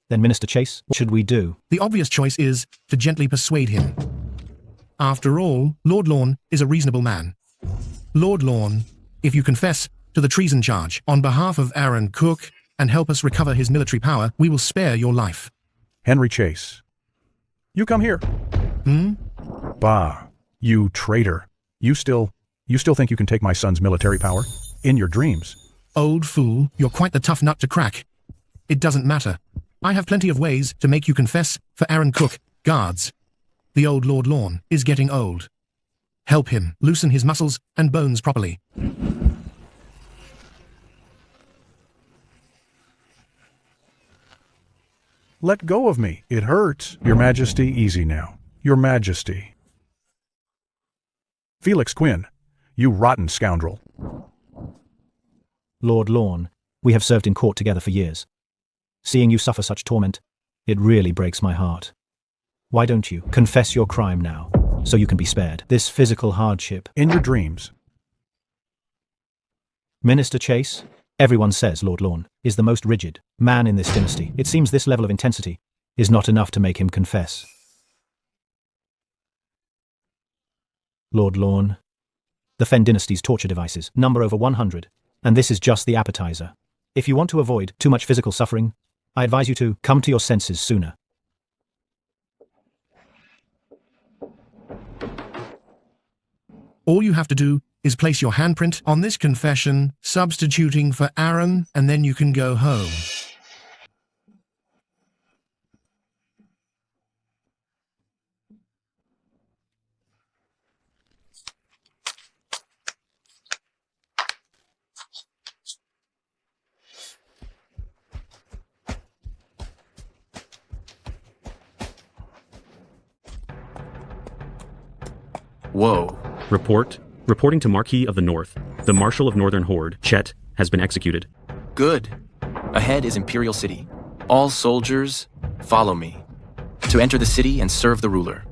Then, Minister Chase, what should we do? The obvious choice is to gently persuade him. After all, Lord Lorne is a reasonable man. Lord Lorne, if you confess to the treason charge on behalf of Aaron Cook and help us recover his military power, we will spare your life. Henry Chase. You come here. Bah, you traitor. You still think you can take my son's military power? In your dreams. Old fool, you're quite the tough nut to crack. It doesn't matter. I have plenty of ways to make you confess for Aaron Cook. Guards. The old Lord Lorne is getting old. Help him loosen his muscles and bones properly. Let go of me. It hurts. Your Majesty, easy now. Your Majesty. Felix Quinn, you rotten scoundrel. Lord Lorne, we have served in court together for years. Seeing you suffer such torment, it really breaks my heart. Why don't you confess your crime now, so you can be spared this physical hardship? In your dreams. Minister Chase, everyone says Lord Lorne is the most rigid man in this dynasty. It seems this level of intensity is not enough to make him confess. Lord Lorne, the Fen dynasty's torture devices number over 100, and this is just the appetizer. If you want to avoid too much physical suffering, I advise you to come to your senses sooner. All you have to do is place your handprint on this confession, substituting for Aaron, and then you can go home. Whoa. Reporting to Marquis of the North, the Marshal of Northern Horde, Chet, has been executed. Good. Ahead is Imperial City. All soldiers, follow me. To enter the city and serve the ruler.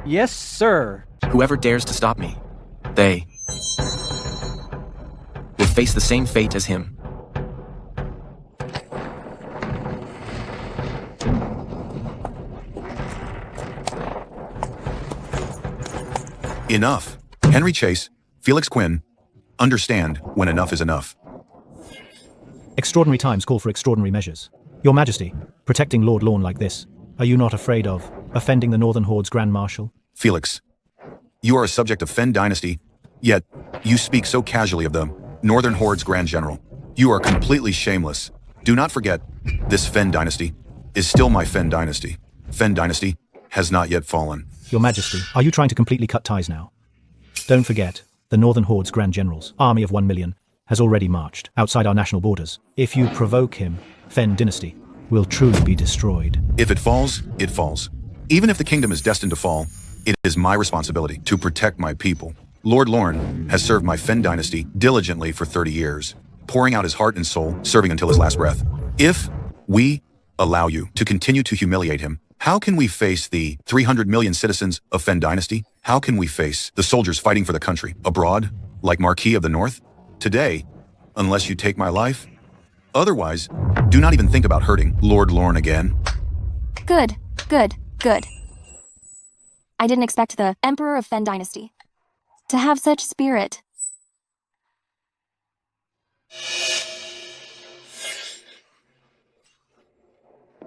Yes, sir. Whoever dares to stop me, they will face the same fate as him. Enough. Henry Chase, Felix Quinn, understand when enough is enough. Extraordinary times call for extraordinary measures. Your Majesty, protecting Lord Lorne like this, are you not afraid of offending the Northern Horde's Grand Marshal? Felix, you are a subject of Fen dynasty, yet you speak so casually of the Northern Horde's Grand General. You are completely shameless. Do not forget, this Fen dynasty is still my Fen dynasty. Fen dynasty has not yet fallen. Your Majesty, are you trying to completely cut ties now? Don't forget, the Northern Horde's Grand General's army of 1 million has already marched outside our national borders. If you provoke him, Fen dynasty will truly be destroyed. If it falls, it falls. Even if the kingdom is destined to fall, it is my responsibility to protect my people. Lord Lorne has served my Fen dynasty diligently for 30 years, pouring out his heart and soul, serving until his last breath. If we allow you to continue to humiliate him, how can we face the 300 million citizens of Fen dynasty? How can we face the soldiers fighting for the country abroad, like Marquis of the North? Today, unless you take my life. Otherwise, do not even think about hurting Lord Lorne again. Good. I didn't expect the Emperor of Fen Dynasty to have such spirit.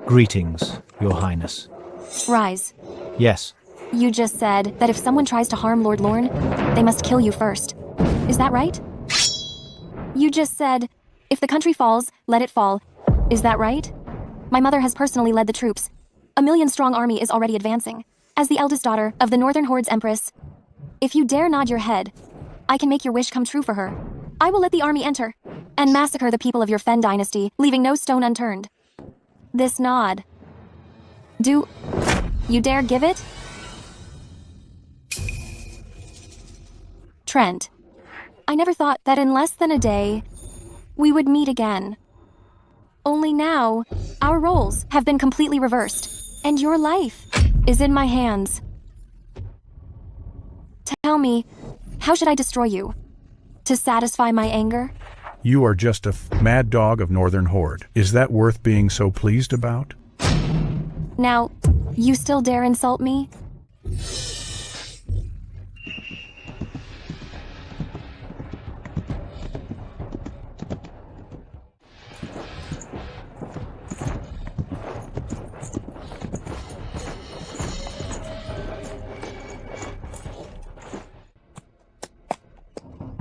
Greetings, Your Highness. Rise. Yes. You just said that if someone tries to harm Lord Lorne, they must kill you first. Is that right? You just said, if the country falls, let it fall. Is that right? My mother has personally led the troops. A 1 million-strong army is already advancing. As the eldest daughter of the Northern Horde's Empress, if you dare nod your head, I can make your wish come true for her. I will let the army enter and massacre the people of your Fen dynasty, leaving no stone unturned. This nod. Do you dare give it? Trent, I never thought that in less than a day, we would meet again. Only now, our roles have been completely reversed, and your life is in my hands. Tell me, how should I destroy you? To satisfy my anger? You are just a mad dog of Northern Horde. Is that worth being so pleased about? Now, you still dare insult me?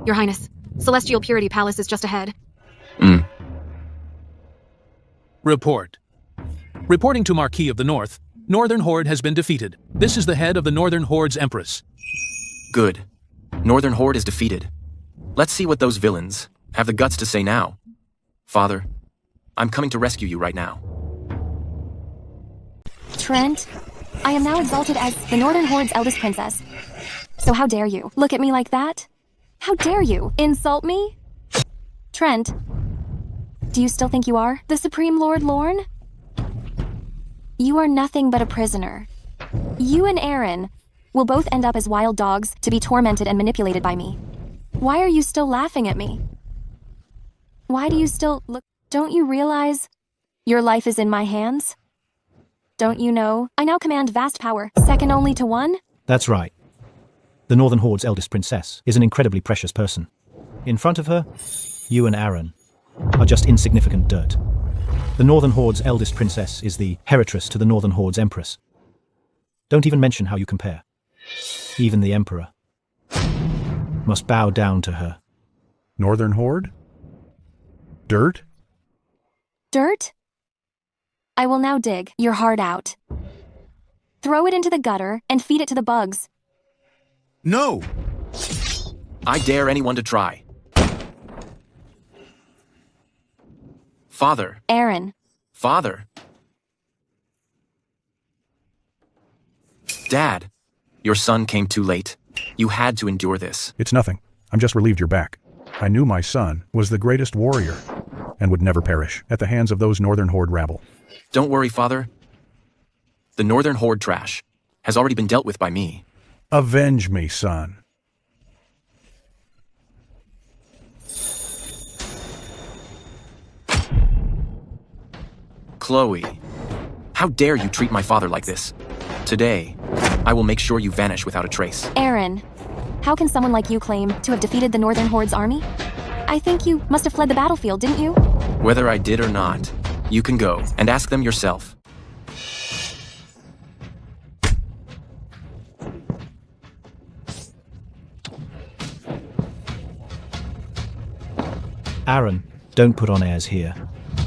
Your Highness, Celestial Purity Palace is just ahead. Report. Reporting to Marquis of the North, Northern Horde has been defeated. This is the head of the Northern Horde's Empress. Good. Northern Horde is defeated. Let's see what those villains have the guts to say now. Father, I'm coming to rescue you right now. Trent, I am now exalted as the Northern Horde's eldest princess. So how dare you look at me like that? How dare you insult me? Trent, do you still think you are the Supreme Lord Lorne? You are nothing but a prisoner. You and Aaron will both end up as wild dogs to be tormented and manipulated by me. Why are you still laughing at me? Why do you still look? Don't you realize your life is in my hands? Don't you know I now command vast power, second only to one? That's right. The Northern Horde's eldest princess is an incredibly precious person. In front of her, you and Aaron are just insignificant dirt. The Northern Horde's eldest princess is the heritress to the Northern Horde's empress. Don't even mention how you compare. Even the emperor must bow down to her. Northern Horde? Dirt? Dirt? I will now dig your heart out. Throw it into the gutter and feed it to the bugs. No! I dare anyone to try. Father. Aaron. Father. Dad, your son came too late. You had to endure this. It's nothing. I'm just relieved you're back. I knew my son was the greatest warrior and would never perish at the hands of those Northern Horde rabble. Don't worry, Father. The Northern Horde trash has already been dealt with by me. Avenge me, son. Chloe, how dare you treat my father like this? Today, I will make sure you vanish without a trace. Aaron, how can someone like you claim to have defeated the Northern Horde's army? I think you must have fled the battlefield, didn't you? Whether I did or not, you can go and ask them yourself. Aaron, don't put on airs here.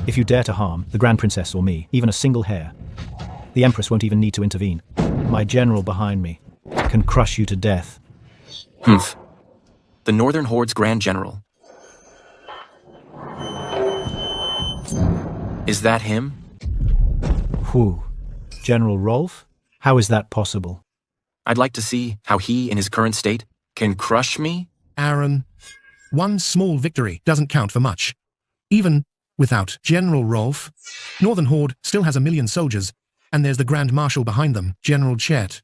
If you dare to harm the Grand Princess or me, even a single hair, the Empress won't even need to intervene. My general behind me can crush you to death. Humph. The Northern Horde's Grand General. Is that him? Who? General Rolf? How is that possible? I'd like to see how he, in his current state, can crush me? Aaron, one small victory doesn't count for much. Even without General Rolf, Northern Horde still has 1 million soldiers, and there's the Grand Marshal behind them, General Chet.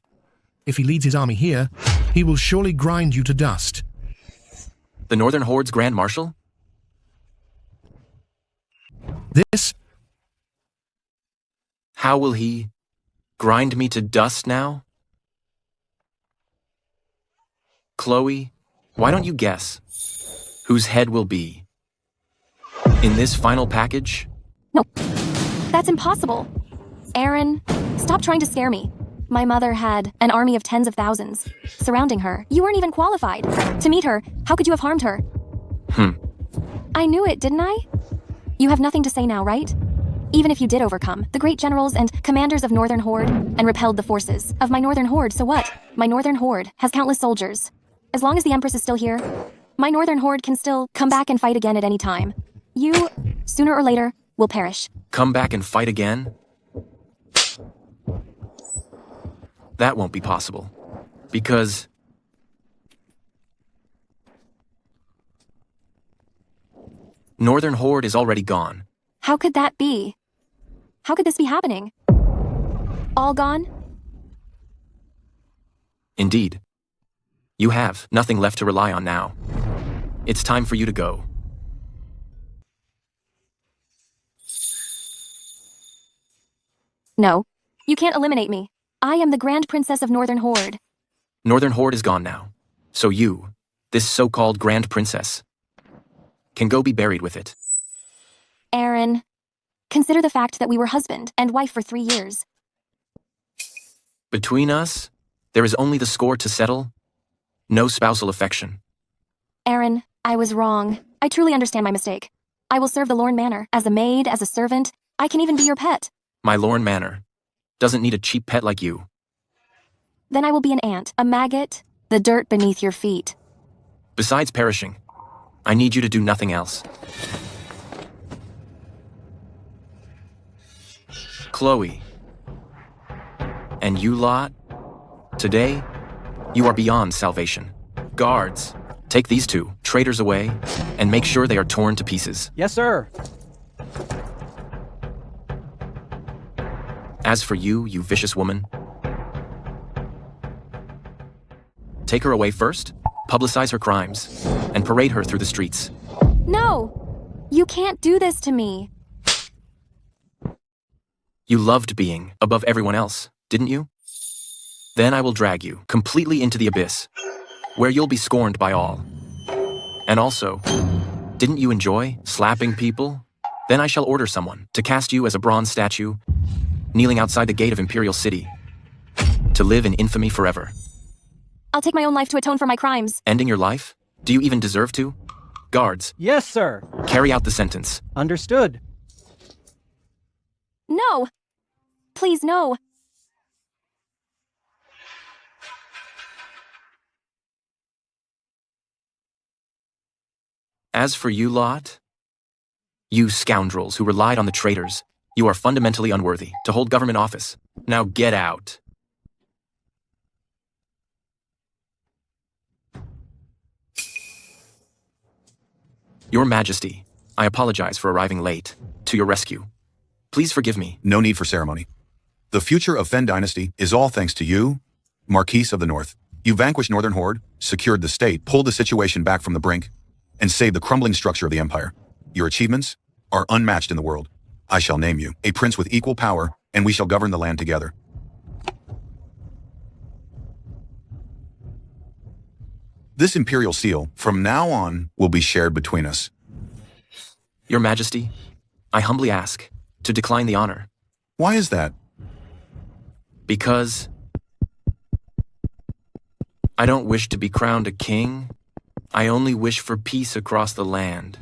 If he leads his army here, he will surely grind you to dust. The Northern Horde's Grand Marshal? This? How will he grind me to dust now? Chloe, why don't you guess whose head will be in this final package? No, that's impossible. Aaron, stop trying to scare me. My mother had an army of tens of thousands surrounding her. You weren't even qualified to meet her. How could you have harmed her? I knew it, didn't I? You have nothing to say now, right? Even if you did overcome the great generals and commanders of Northern Horde and repelled the forces of my Northern Horde, so what? My Northern Horde has countless soldiers. As long as the Empress is still here, my Northern Horde can still come back and fight again at any time. You, sooner or later, will perish. Come back and fight again? That won't be possible. Because Northern Horde is already gone. How could that be? How could this be happening? All gone? Indeed. You have nothing left to rely on now. It's time for you to go. No. You can't eliminate me. I am the Grand Princess of Northern Horde. Northern Horde is gone now. So you, this so-called Grand Princess, can go be buried with it. Aaron, consider the fact that we were husband and wife for 3 years. Between us, there is only the score to settle. No spousal affection. Aaron, I was wrong. I truly understand my mistake. I will serve the Lorne Manor as a maid, as a servant. I can even be your pet. My Lorne Manor doesn't need a cheap pet like you. Then I will be an ant, a maggot, the dirt beneath your feet. Besides perishing, I need you to do nothing else. Chloe. And you lot, today, you are beyond salvation. Guards, take these two traitors away and make sure they are torn to pieces. Yes, sir. As for you, you vicious woman, take her away first, publicize her crimes, and parade her through the streets. No! You can't do this to me. You loved being above everyone else, didn't you? Then I will drag you completely into the abyss, where you'll be scorned by all. And also, didn't you enjoy slapping people? Then I shall order someone to cast you as a bronze statue, kneeling outside the gate of Imperial City, to live in infamy forever. I'll take my own life to atone for my crimes. Ending your life? Do you even deserve to? Guards. Yes, sir. Carry out the sentence. Understood. No! Please, no. As for you lot, you scoundrels who relied on the traitors, you are fundamentally unworthy to hold government office. Now get out. Your Majesty, I apologize for arriving late to your rescue. Please forgive me. No need for ceremony. The future of Fen Dynasty is all thanks to you, Marquise of the North. You vanquished Northern Horde, secured the state, pulled the situation back from the brink, and saved the crumbling structure of the empire. Your achievements are unmatched in the world. I shall name you a prince with equal power, and we shall govern the land together. This imperial seal, from now on, will be shared between us. Your Majesty, I humbly ask to decline the honor. Why is that? Because I don't wish to be crowned a king. I only wish for peace across the land.